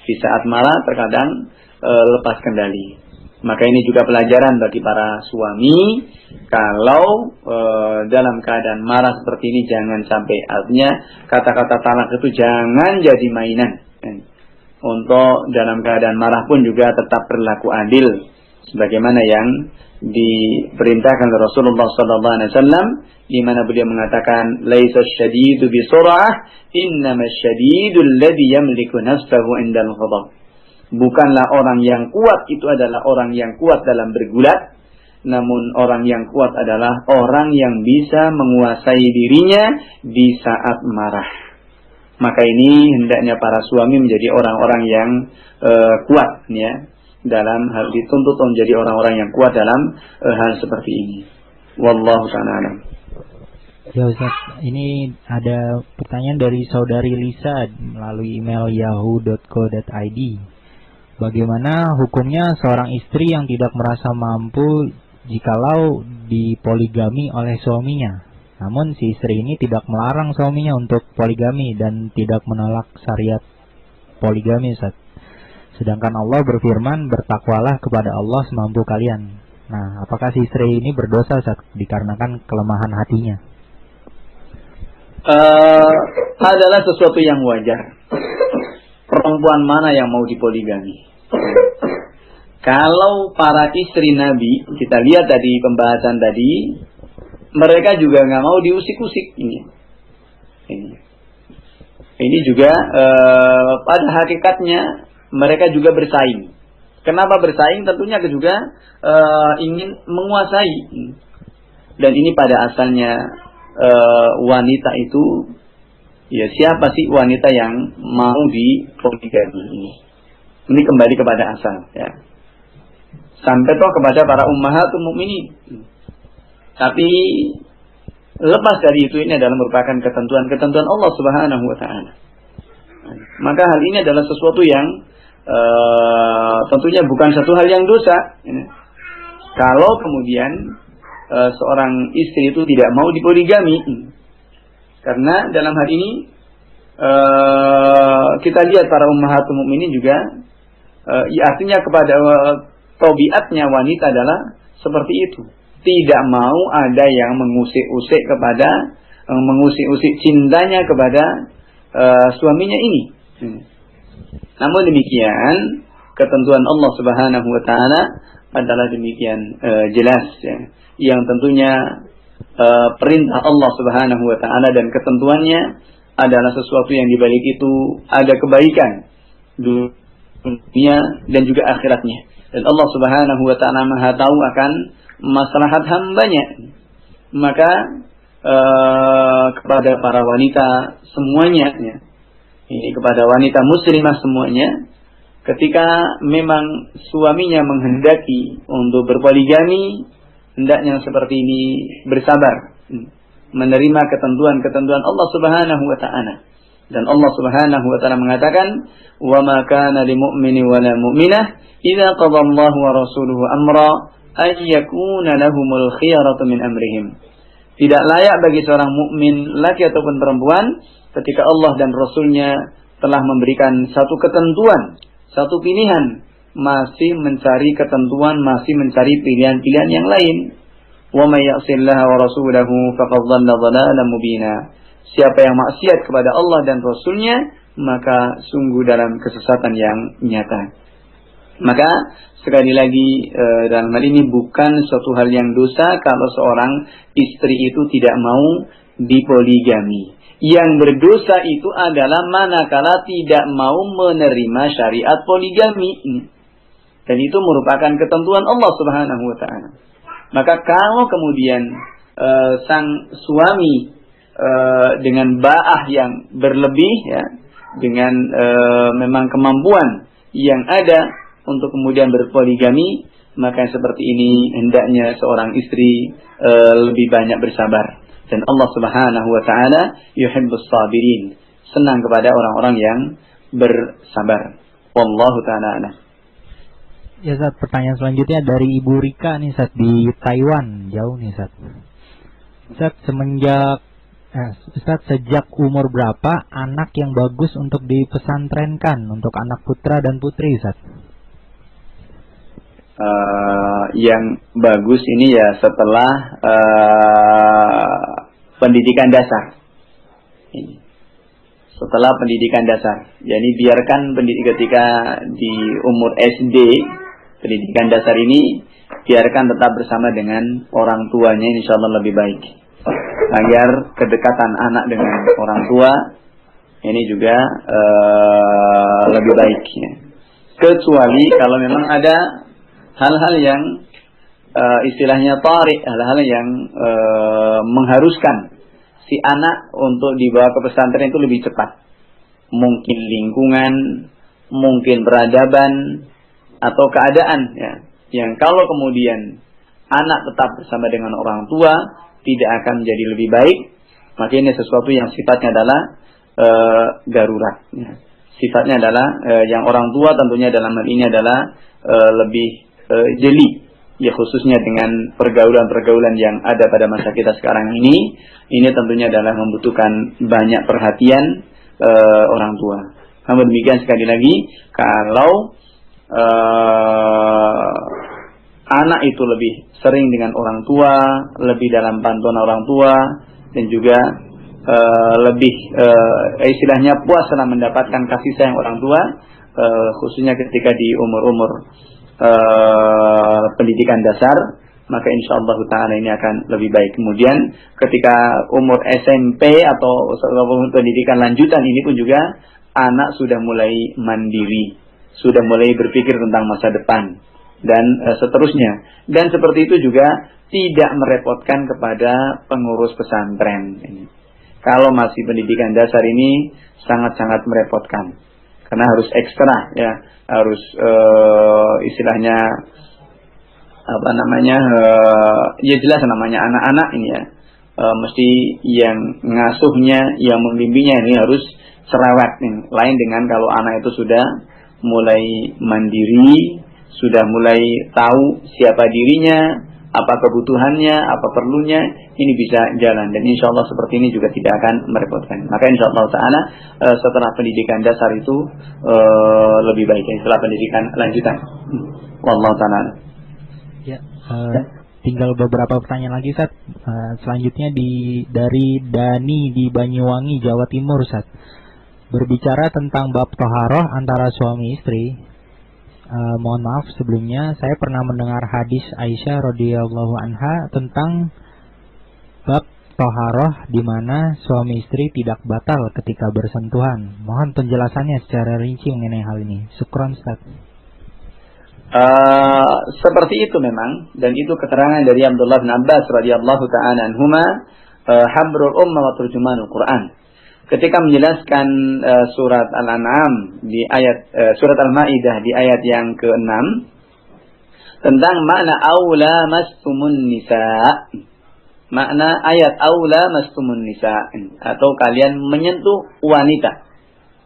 Di saat marah terkadang lepas kendali. Maka ini juga pelajaran bagi para suami, kalau dalam keadaan marah seperti ini jangan sampai, artinya kata-kata talak itu jangan jadi mainan, ya. Untuk dalam keadaan marah pun juga tetap berlaku adil, sebagaimana yang diperintahkan oleh Rasulullah SAW, di mana beliau mengatakan, "Laisa syadidu bi sur'ah, innama syadidu alladhi yamliku nafsahu 'indal ghadab." Bukanlah orang yang kuat itu adalah orang yang kuat dalam bergulat, namun orang yang kuat adalah orang yang bisa menguasai dirinya di saat marah. Maka ini hendaknya para suami menjadi orang-orang yang kuat, ya, dalam hal dituntut menjadi orang-orang yang kuat dalam hal seperti ini. Wallahu ta'ala alam. Ya Ustaz, ini ada pertanyaan dari saudari Lisa melalui email yahoo.co.id. Bagaimana hukumnya seorang istri yang tidak merasa mampu jikalau dipoligami oleh suaminya? Namun si istri ini tidak melarang suaminya untuk poligami dan tidak menolak syariat poligami, Ustaz. Sedangkan Allah berfirman, bertakwalah kepada Allah semampu kalian. Nah, apakah si istri ini berdosa, Ustaz, dikarenakan kelemahan hatinya? Adalah sesuatu yang wajar. Perempuan mana yang mau dipoligami? Kalau para istri Nabi, kita lihat tadi pembahasan tadi, mereka juga nggak mau diusik-usik ini juga pada hakikatnya mereka juga bersaing. Kenapa bersaing? Tentunya juga ingin menguasai. Dan ini pada asalnya wanita itu, ya, siapa sih wanita yang mau dipoligami ini? Ini kembali kepada asal, ya. Sampai toh kepada para ummahatul mukminin. Tapi lepas dari itu, ini adalah merupakan ketentuan Allah Subhanahu wa taala. Maka hal ini adalah sesuatu yang tentunya bukan satu hal yang dosa, ya. Kalau kemudian seorang istri itu tidak mau dipoligami, karena dalam hal ini kita lihat para ummahatul mukminin juga, artinya kepada tabiatnya wanita adalah seperti itu, tidak mau ada yang mengusik-usik cintanya kepada suaminya ini. Namun demikian, ketentuan Allah Subhanahu wa taala adalah demikian jelas ya, yang tentunya perintah Allah Subhanahu wa taala dan ketentuannya adalah sesuatu yang dibalik itu ada kebaikan dunia dan juga akhiratnya. Dan Allah Subhanahu wa taala Maha tahu akan maslahat hambanya. Maka kepada para wanita semuanya ya, ini kepada wanita muslimah semuanya, ketika memang suaminya menghendaki untuk berpoligami, hendaknya seperti ini bersabar, menerima ketentuan-ketentuan Allah Subhanahu wa taala. Dan Allah Subhanahu wa taala mengatakan, "Wa ma kana lil mu'mini wa la mu'minah idza qada Allahu wa rasuluhu amra ay yakuna lahumul khiyaratu min amrihim." Tidak layak bagi seorang mukmin laki ataupun perempuan ketika Allah dan Rasulnya telah memberikan satu ketentuan, satu pilihan, masih mencari ketentuan, masih mencari pilihan-pilihan yang lain. Wa may ya'sillaha wa rasulahu faqad dhalla dhalalan mubina. Siapa yang maksiat kepada Allah dan Rasulnya, maka sungguh dalam kesesatan yang nyata. Maka sekali lagi dalam hal ini bukan suatu hal yang dosa kalau seorang istri itu tidak mau dipoligami. Yang berdosa itu adalah manakala tidak mau menerima syariat poligami. Dan itu merupakan ketentuan Allah Subhanahu wa taala. Maka kalau kemudian sang suami dengan ba'ah yang berlebih ya, dengan memang kemampuan yang ada untuk kemudian berpoligami, maka seperti ini hendaknya seorang istri lebih banyak bersabar. Dan Allah Subhanahu wa taala yuhibbus sabirin, senang kepada orang-orang yang bersabar. Wallahu taala a'lam. Ya Ustaz, pertanyaan selanjutnya dari Ibu Rika nih Ustaz, di Taiwan, jauh nih Ustaz. Ustaz, sejak umur berapa anak yang bagus untuk dipesantrenkan untuk anak putra dan putri Ustaz? Yang bagus ini ya setelah pendidikan dasar. Setelah pendidikan dasar. Jadi biarkan ketika di umur SD, pendidikan dasar ini biarkan tetap bersama dengan orang tuanya, insya Allah lebih baik. Agar kedekatan anak dengan orang tua ini juga lebih baik ya. Kecuali kalau memang ada hal-hal yang istilahnya tarik, hal-hal yang mengharuskan si anak untuk dibawa ke pesantren itu lebih cepat. Mungkin lingkungan, mungkin peradaban, atau keadaan ya, yang kalau kemudian anak tetap bersama dengan orang tua tidak akan menjadi lebih baik, maka ini sesuatu yang sifatnya adalah darurat ya. Sifatnya adalah yang orang tua tentunya dalam hal ini adalah lebih jeli ya, khususnya dengan pergaulan-pergaulan yang ada pada masa kita sekarang ini tentunya adalah membutuhkan banyak perhatian orang tua. Namun demikian sekali lagi, kalau anak itu lebih sering dengan orang tua, lebih dalam bantuan orang tua, dan juga lebih istilahnya puas setelah mendapatkan kasih sayang orang tua, khususnya ketika di umur-umur pendidikan dasar, maka insyaallah ta'ala ini akan lebih baik. Kemudian ketika umur SMP atau pendidikan lanjutan ini pun juga anak sudah mulai mandiri, sudah mulai berpikir tentang masa depan dan seterusnya. Dan seperti itu juga tidak merepotkan kepada pengurus pesantren. Kalau masih pendidikan dasar ini sangat-sangat merepotkan, karena harus ekstra ya, harus istilahnya apa namanya, ya jelas namanya anak-anak ini ya, mesti yang ngasuhnya, yang membimbingnya ini harus cerewet nih. Lain dengan kalau anak itu sudah mulai mandiri, sudah mulai tahu siapa dirinya, apa kebutuhannya, apa perlunya, ini bisa jalan. Dan insya Allah seperti ini juga tidak akan merepotkan. Maka insya Allah ta'ala setelah pendidikan dasar itu lebih baik, setelah pendidikan lanjutan. Wallahu ta'ala. Ya, tinggal beberapa pertanyaan lagi Ustaz. Selanjutnya dari Dani di Banyuwangi, Jawa Timur Ustaz. Berbicara tentang bab taharah antara suami istri, Mohon maaf sebelumnya, saya pernah mendengar hadis Aisyah radhiyallahu anha tentang bab toharoh di mana suami istri tidak batal ketika bersentuhan. Mohon penjelasannya secara rinci mengenai hal ini. Syukran Ustaz. Seperti itu memang, dan itu keterangan dari Abdullah bin Abbas radhiyallahu ta'ala anhuma, habrul ummah wa turjumanul Quran. Ketika menjelaskan surat Al-An'am di ayat surat Al-Maidah di ayat yang ke-6 tentang makna aula mastumun nisa. Makna ayat aula mastumun nisa atau kalian menyentuh wanita.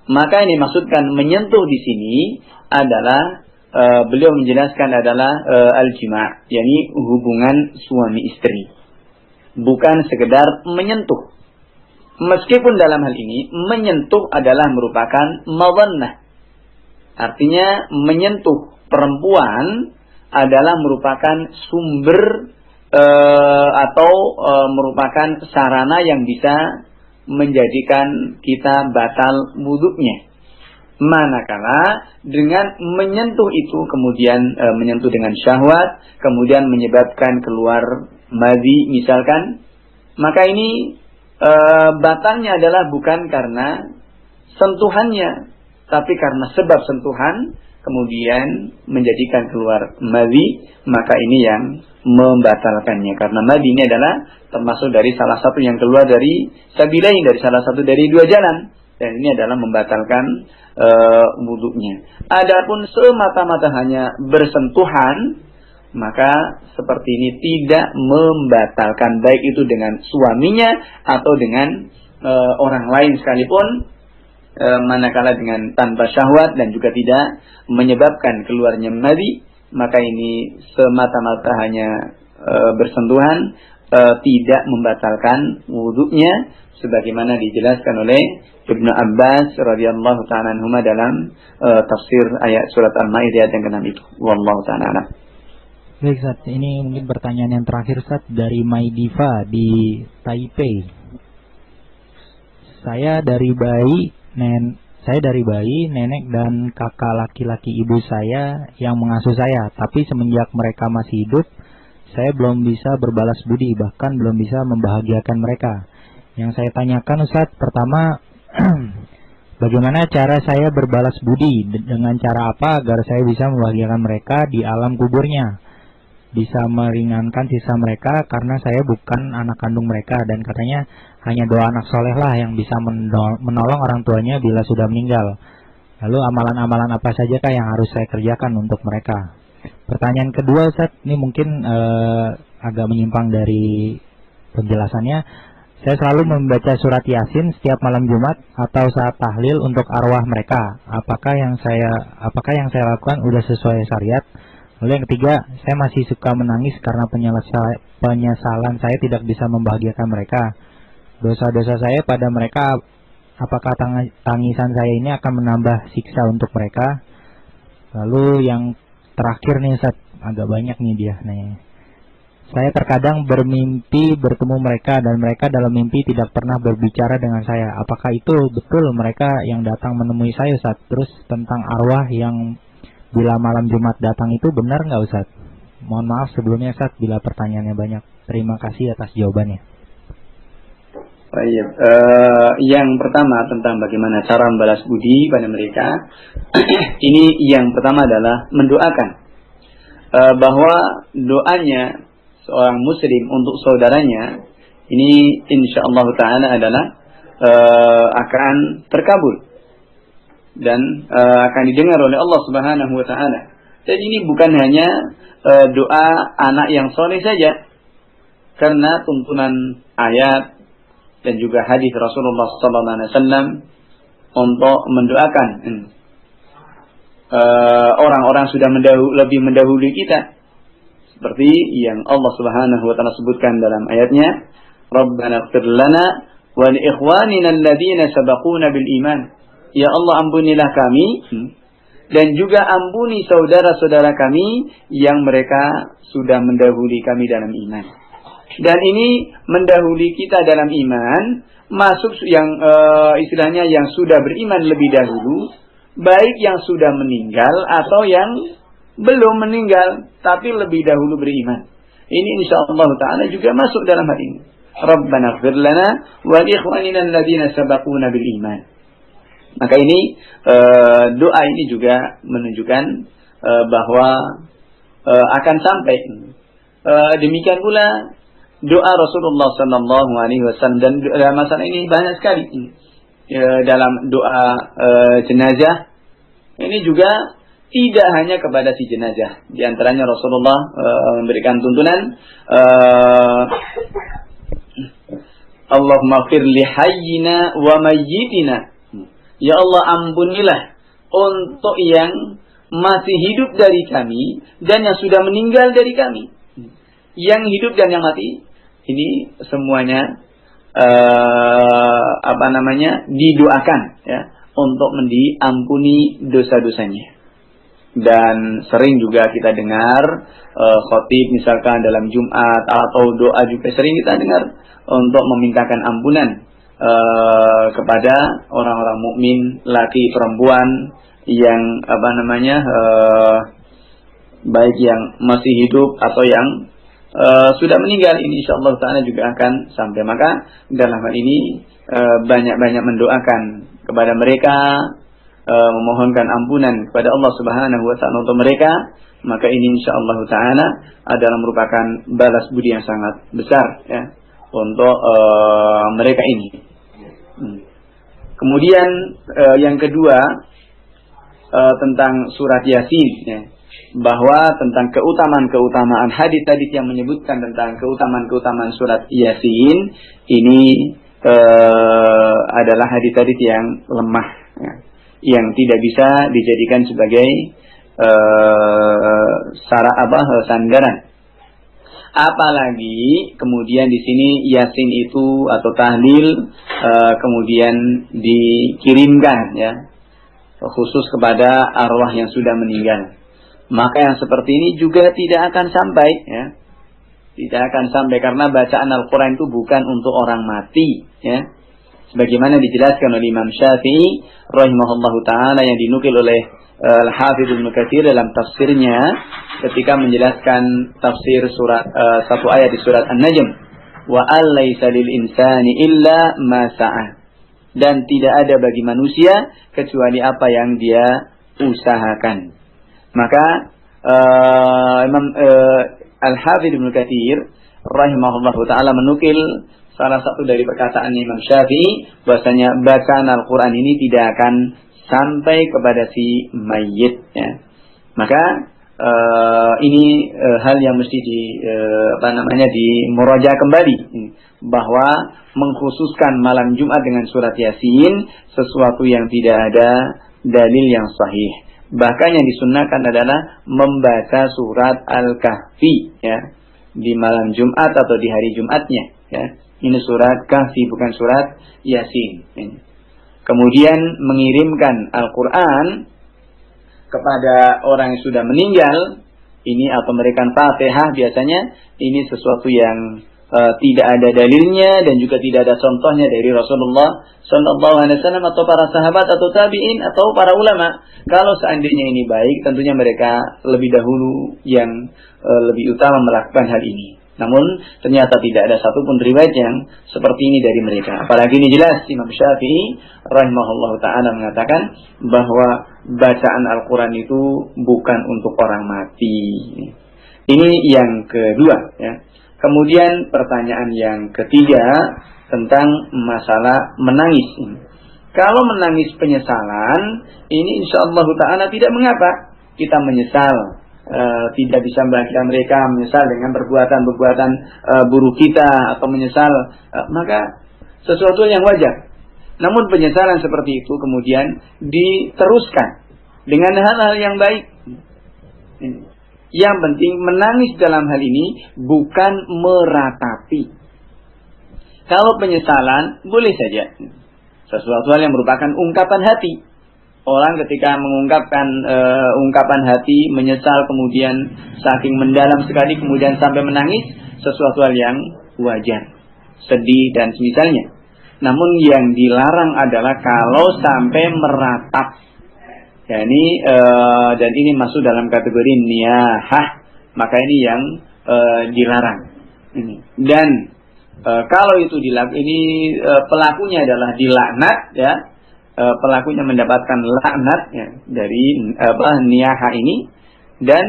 Maka yang dimaksudkan menyentuh di sini adalah beliau menjelaskan adalah al-jima', yakni hubungan suami istri. Bukan sekedar menyentuh. Meskipun dalam hal ini menyentuh adalah merupakan madhannah. Artinya menyentuh perempuan adalah merupakan sumber atau merupakan sarana yang bisa menjadikan kita batal wudhunya. Manakala dengan menyentuh itu kemudian menyentuh dengan syahwat, kemudian menyebabkan keluar madhi misalkan, maka ini batalnya adalah bukan karena sentuhannya, tapi karena sebab sentuhan kemudian menjadikan keluar madhi, maka ini yang membatalkannya. Karena madhi ini adalah termasuk dari salah satu yang keluar dari sabilain, dari salah satu dari dua jalan, dan ini adalah membatalkan wudhunya. Adapun semata-mata hanya bersentuhan, maka seperti ini tidak membatalkan, baik itu dengan suaminya atau dengan orang lain sekalipun, manakala dengan tanpa syahwat dan juga tidak menyebabkan keluarnya madhi, maka ini semata-mata hanya bersentuhan, tidak membatalkan wudhunya, sebagaimana dijelaskan oleh Ibnu Abbas radhiyallahu ta'ala anhuma dalam tafsir ayat surat Al-Maidah yang ke-6 itu. Wallahu ta'ala a'lam. Baik Ustaz, ini mungkin pertanyaan yang terakhir Ustaz dari Maidiva di Taipei. Saya dari bayi, nenek dan kakak laki-laki ibu saya yang mengasuh saya, tapi semenjak mereka masih hidup, saya belum bisa berbalas budi, bahkan belum bisa membahagiakan mereka. Yang saya tanyakan Ustaz, pertama, bagaimana cara saya berbalas budi, dengan cara apa agar saya bisa membahagiakan mereka di alam kuburnya, bisa meringankan sisa mereka, karena saya bukan anak kandung mereka, dan katanya hanya doa anak soleh lah yang bisa menolong orang tuanya bila sudah meninggal. Lalu amalan-amalan apa sajakah yang harus saya kerjakan untuk mereka? Pertanyaan kedua Ustaz, ini mungkin agak menyimpang dari penjelasannya. Saya selalu membaca surat Yasin setiap malam Jumat atau saat tahlil untuk arwah mereka. Apakah yang saya lakukan sudah sesuai syariat? Lalu yang ketiga, saya masih suka menangis karena penyesalan saya tidak bisa membahagiakan mereka. Dosa-dosa saya pada mereka, apakah tangisan saya ini akan menambah siksa untuk mereka? Lalu yang terakhir nih Ustaz, agak banyak nih dia nih. Saya terkadang bermimpi bertemu mereka, dan mereka dalam mimpi tidak pernah berbicara dengan saya. Apakah itu betul mereka yang datang menemui saya Ustaz? Terus tentang arwah yang bila malam Jumat datang itu benar nggak Ustaz? Mohon maaf sebelumnya Ustaz bila pertanyaannya banyak. Terima kasih atas jawabannya. Baik, yang pertama tentang bagaimana cara membalas budi pada mereka. Ini yang pertama adalah mendoakan bahwa doanya seorang muslim untuk saudaranya ini insyaallah ta'ala adalah akan terkabul dan akan didengar oleh Allah Subhanahu wa taala. Jadi ini bukan hanya doa anak yang soleh saja, karena tuntunan ayat dan juga hadis Rasulullah sallallahu alaihi wasallam untuk mendoakan orang-orang sudah lebih mendahului kita, seperti yang Allah Subhanahu wa taala sebutkan dalam ayatnya, Rabbana ighfir lana wa li ikhwanina alladhina sabaquna bil iman. Ya Allah, ampunilah kami dan juga ampuni saudara-saudara kami yang mereka sudah mendahului kami dalam iman. Dan ini mendahului kita dalam iman, masuk yang istilahnya yang sudah beriman lebih dahulu, baik yang sudah meninggal atau yang belum meninggal tapi lebih dahulu beriman. Ini insyaallah taala juga masuk dalam hal ini. Rabbana ighfir lana wa li ikhwanina alladziina sabaquna bil iman. Maka ini doa ini juga menunjukkan bahwa akan sampai. Demikian pula doa Rasulullah sallallahu alaihi wasallam, dan dalam masalah ini banyak sekali dalam doa jenazah. Ini juga tidak hanya kepada si jenazah. Di antaranya Rasulullah memberikan tuntunan Allahumma ighfir li hayyina wa mayyitina. Ya Allah, ampunilah untuk yang masih hidup dari kami dan yang sudah meninggal dari kami. Yang hidup dan yang mati ini semuanya didoakan ya untuk diampuni dosa-dosanya. Dan sering juga kita dengar khotib misalkan dalam Jumat atau doa juga sering kita dengar untuk memintakan ampunan kepada orang-orang mukmin laki perempuan yang baik yang masih hidup atau yang sudah meninggal. Ini insyaallah taala juga akan sampai. Maka dalam hal ini banyak-banyak mendoakan kepada mereka, memohonkan ampunan kepada Allah Subhanahu wa taala untuk mereka. Maka ini insyaallah taala adalah merupakan balas budi yang sangat besar ya untuk mereka ini. Kemudian yang kedua tentang surat Yasin ya, bahwa tentang keutamaan hadis-hadis yang menyebutkan tentang keutamaan surat Yasin ini adalah hadis-hadis yang lemah ya, yang tidak bisa dijadikan sebagai sandaran. Apalagi kemudian di sini Yasin itu atau tahlil kemudian dikirimkan ya khusus kepada arwah yang sudah meninggal. Maka yang seperti ini juga tidak akan sampai ya. Tidak akan sampai karena bacaan Al-Qur'an itu bukan untuk orang mati ya. Sebagaimana dijelaskan oleh Imam Syafi'i rahimahullahu taala yang dinukil oleh Al-Hafidz Ibnu Katsir dalam tafsirnya ketika menjelaskan tafsir surat satu ayat di surat An-Najm, wa alaysa lil insani illa ma sa'a, dan tidak ada bagi manusia kecuali apa yang dia usahakan. Maka Imam Al-Hafidz Ibnu Katsir rahimahullahu taala menukil salah satu dari perkataan Imam Syafi'i bahwasanya bacaan Al-Qur'an ini tidak akan sampai kepada si mayit ya. Maka ini hal yang mesti dimurajaah kembali, bahwa mengkhususkan malam Jumat dengan surat Yasin sesuatu yang tidak ada dalil yang sahih. Bahkan yang disunnahkan adalah membaca surat Al-Kahfi ya di malam Jumat atau di hari Jumatnya ya. Ini surat Kahfi bukan surat Yasin. Kemudian mengirimkan Al-Quran kepada orang yang sudah meninggal ini atau memberikan Fatihah biasanya ini sesuatu yang tidak ada dalilnya dan juga tidak ada contohnya dari Rasulullah sallallahu alaihi wasallam atau para sahabat atau tabi'in atau para ulama. Kalau seandainya ini baik, tentunya mereka lebih dahulu yang lebih utama melakukan hal ini. Namun ternyata tidak ada satupun riwayat yang seperti ini dari mereka. Apalagi ini jelas Imam Syafi'i rahimahullah ta'ala mengatakan bahwa bacaan Al-Quran itu bukan untuk orang mati. Ini yang kedua ya. Kemudian pertanyaan yang ketiga tentang masalah menangis. Kalau menangis penyesalan, ini insyaallah ta'ala tidak mengapa kita menyesal. Tidak bisa membahagiakan mereka, menyesal dengan perbuatan-perbuatan buruk kita atau menyesal, maka sesuatu yang wajar. Namun penyesalan seperti itu kemudian diteruskan dengan hal-hal yang baik. Yang penting menangis dalam hal ini bukan meratapi. Kalau penyesalan boleh saja sesuatu hal yang merupakan ungkapan hati. Orang ketika mengungkapkan ungkapan hati, menyesal kemudian saking mendalam sekali kemudian sampai menangis, sesuatu hal yang wajar, sedih dan semisalnya. Namun yang dilarang adalah kalau sampai meratap. Dan ini masuk dalam kategori niyahah, maka ini yang dilarang. Dan kalau itu pelakunya adalah dilaknat, ya, pelakunya mendapatkan laknat, ya, dari niyahah ini, dan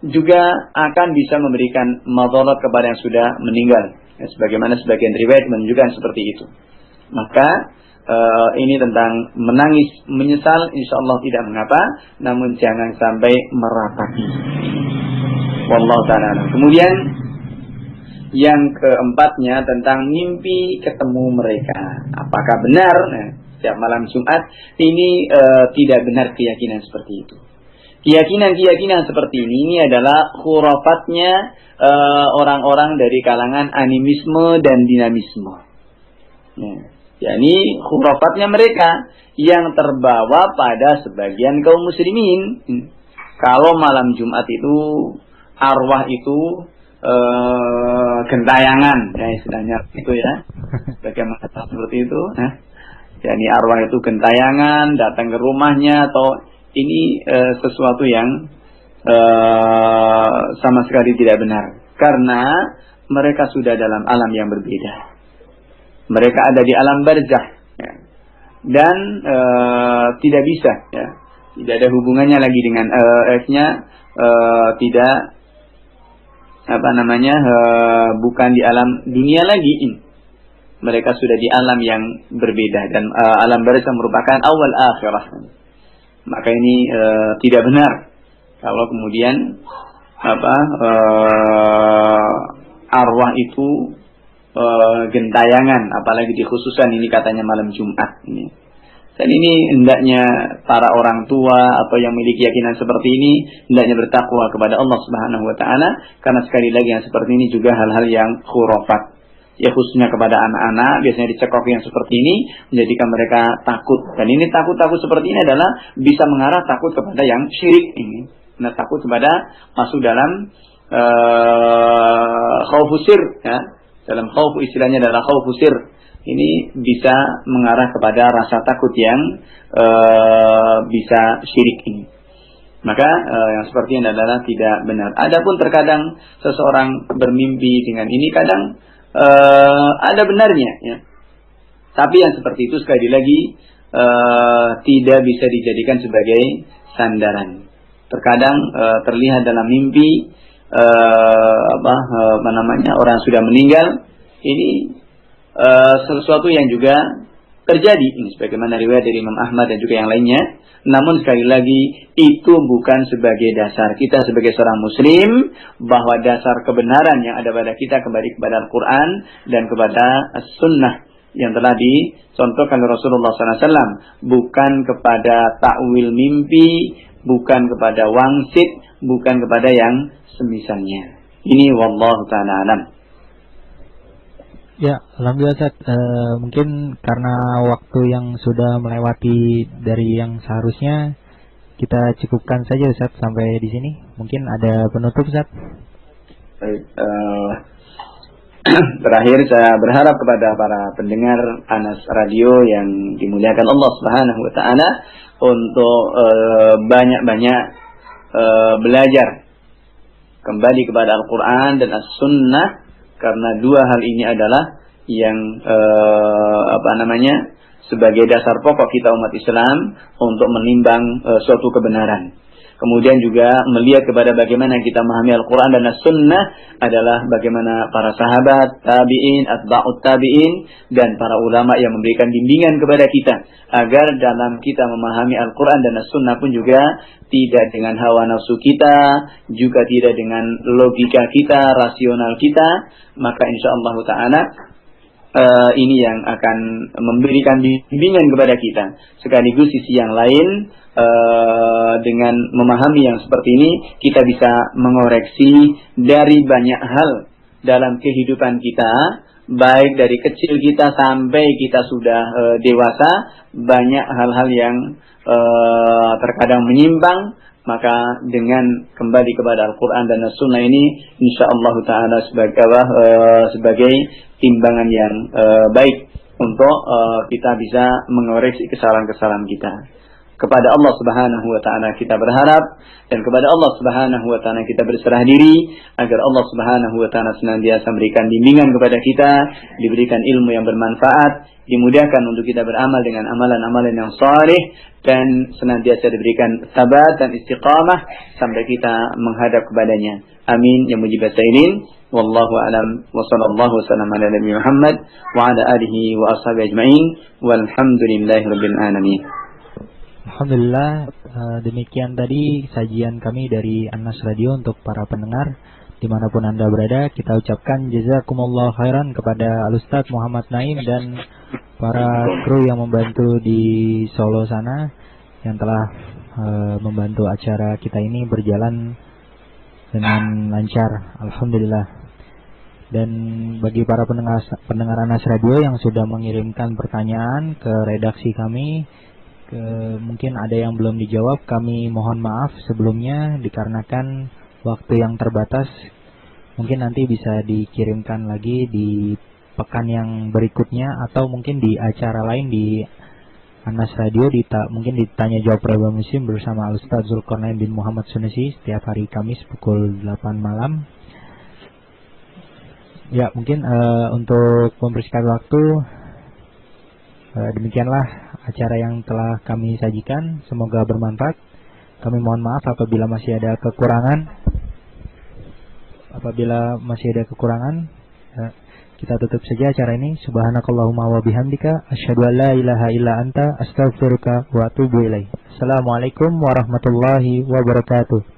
juga akan bisa memberikan madarat kepada yang sudah meninggal, ya, sebagaimana sebagian riwayat menunjukkan seperti itu. Maka ini tentang menangis menyesal, insya Allah tidak mengapa, namun jangan sampai meratapi. Wallahu ta'ala. Kemudian yang keempatnya tentang mimpi ketemu mereka. Apakah benar? Nah, setiap malam Jumat ini tidak benar keyakinan seperti itu. Keyakinan seperti ini adalah khurafatnya orang-orang dari kalangan animisme dan dinamisme. Nah, yakni khurafatnya mereka yang terbawa pada sebagian kaum muslimin. Kalau malam Jumat itu arwah itu gentayangan, ya istilahnya itu, ya. Bagaimana seperti itu? Nah, yakni arwah itu gentayangan datang ke rumahnya, atau ini sesuatu yang sama sekali tidak benar, karena mereka sudah dalam alam yang berbeda. Mereka ada di alam barzakh, ya. Dan tidak bisa, ya, tidak ada hubungannya lagi dengan tidak bukan di alam dunia lagi. Mereka sudah di alam yang berbeda, dan alam barzakh merupakan awal akhirah. Maka ini tidak benar kalau kemudian arwah itu gentayangan, apalagi dikhususkan ini katanya malam Jumat ini. Dan ini hendaknya para orang tua atau yang memiliki keyakinan seperti ini hendaknya bertakwa kepada Allah Subhanahu wa taala, karena sekali lagi yang seperti ini juga hal-hal yang khurafat. Ya, khususnya kepada anak-anak biasanya dicekok yang seperti ini menjadikan mereka takut. Dan ini takut seperti ini adalah bisa mengarah takut kepada yang syirik ini. Nah, takut kepada masuk dalam khaufusir, ya. Dalam khauf istilahnya adalah khaufusir. Ini bisa mengarah kepada rasa takut yang bisa syirik ini. Maka yang seperti ini adalah tidak benar. Adapun terkadang seseorang bermimpi dengan ini, kadang ada benarnya, ya. Tapi yang seperti itu sekali lagi tidak bisa dijadikan sebagai sandaran. Terkadang terlihat dalam mimpi orang sudah meninggal. Ini sesuatu yang juga terjadi, ini sebagaimana riwayat dari Imam Ahmad dan juga yang lainnya. Namun sekali lagi itu bukan sebagai dasar kita sebagai seorang muslim, bahwa dasar kebenaran yang ada pada kita kembali kepada Al-Quran dan kepada As-Sunnah yang telah dicontohkan oleh Rasulullah SAW, bukan kepada takwil mimpi, bukan kepada wangsit, bukan kepada yang semisalnya. Ini wallahu ta'ala alam. Ya, alhamdulillah Ustaz. Mungkin karena waktu yang sudah melewati dari yang seharusnya, kita cukupkan saja Ustaz sampai di sini. Mungkin ada penutup Ustaz. Baik, terakhir saya berharap kepada para pendengar Anas Radio yang dimuliakan Allah Subhanahu wa taala untuk banyak-banyak belajar kembali kepada Al-Quran dan As-Sunnah, karena dua hal ini adalah yang sebagai dasar pokok kita umat Islam untuk menimbang suatu kebenaran. Kemudian juga melihat kepada bagaimana kita memahami Al-Quran dan As-Sunnah adalah bagaimana para sahabat, tabi'in, atba'ut tabi'in, dan para ulama yang memberikan bimbingan kepada kita, agar dalam kita memahami Al-Quran dan As-Sunnah pun juga tidak dengan hawa nafsu kita, juga tidak dengan logika kita, rasional kita. Maka insyaAllah ta'ala ini yang akan memberikan bimbingan kepada kita. Sekaligus sisi yang lain, dengan memahami yang seperti ini, kita bisa mengoreksi dari banyak hal dalam kehidupan kita, baik dari kecil kita sampai kita sudah dewasa. Banyak hal-hal yang terkadang menyimpang, maka dengan kembali kepada Al-Quran dan As-Sunnah ini insyaallah ta'ala sebagai timbangan yang baik untuk kita bisa mengoreksi kesalahan-kesalahan kita. Kepada Allah Subhanahu wa taala kita berharap dan kepada Allah Subhanahu wa taala kita berserah diri agar Allah Subhanahu wa taala senantiasa memberikan bimbingan kepada kita, diberikan ilmu yang bermanfaat, dimudahkan untuk kita beramal dengan amalan-amalan yang saleh dan senantiasa diberikan sabat dan istiqamah sampai kita menghadap kepadanya. Amin ya mujibas sailin. Wallahu alam wa sallallahu wasallam ala nabi Muhammad wa ala alihi wa ashabihi ajma'in walhamdulillahi rabbil alamin. Alhamdulillah, demikian tadi sajian kami dari Anas Radio untuk para pendengar dimanapun Anda berada. Kita ucapkan jazakumullah khairan kepada Al-Ustaz Muhammad Naim dan para kru yang membantu di Solo sana yang telah membantu acara kita ini berjalan dengan lancar. Alhamdulillah. Dan bagi para pendengar Anas Radio yang sudah mengirimkan pertanyaan ke redaksi kami, mungkin ada yang belum dijawab, kami mohon maaf sebelumnya dikarenakan waktu yang terbatas. Mungkin nanti bisa dikirimkan lagi di pekan yang berikutnya atau mungkin di acara lain di Anas Radio, mungkin ditanya jawab Reba Muslim bersama Al-Ustaz Zulkarnain bin Muhammad Sunusi setiap hari Kamis pukul 8 malam. Ya, mungkin untuk mempersingkat waktu, demikianlah acara yang telah kami sajikan. Semoga bermanfaat. Kami mohon maaf apabila masih ada kekurangan. Kita tutup saja acara ini. Subhanakallahumma wa bihamdika asyhadu an la ilaha illa anta astaghfiruka wa atubu ilaik. Assalamualaikum warahmatullahi wabarakatuh.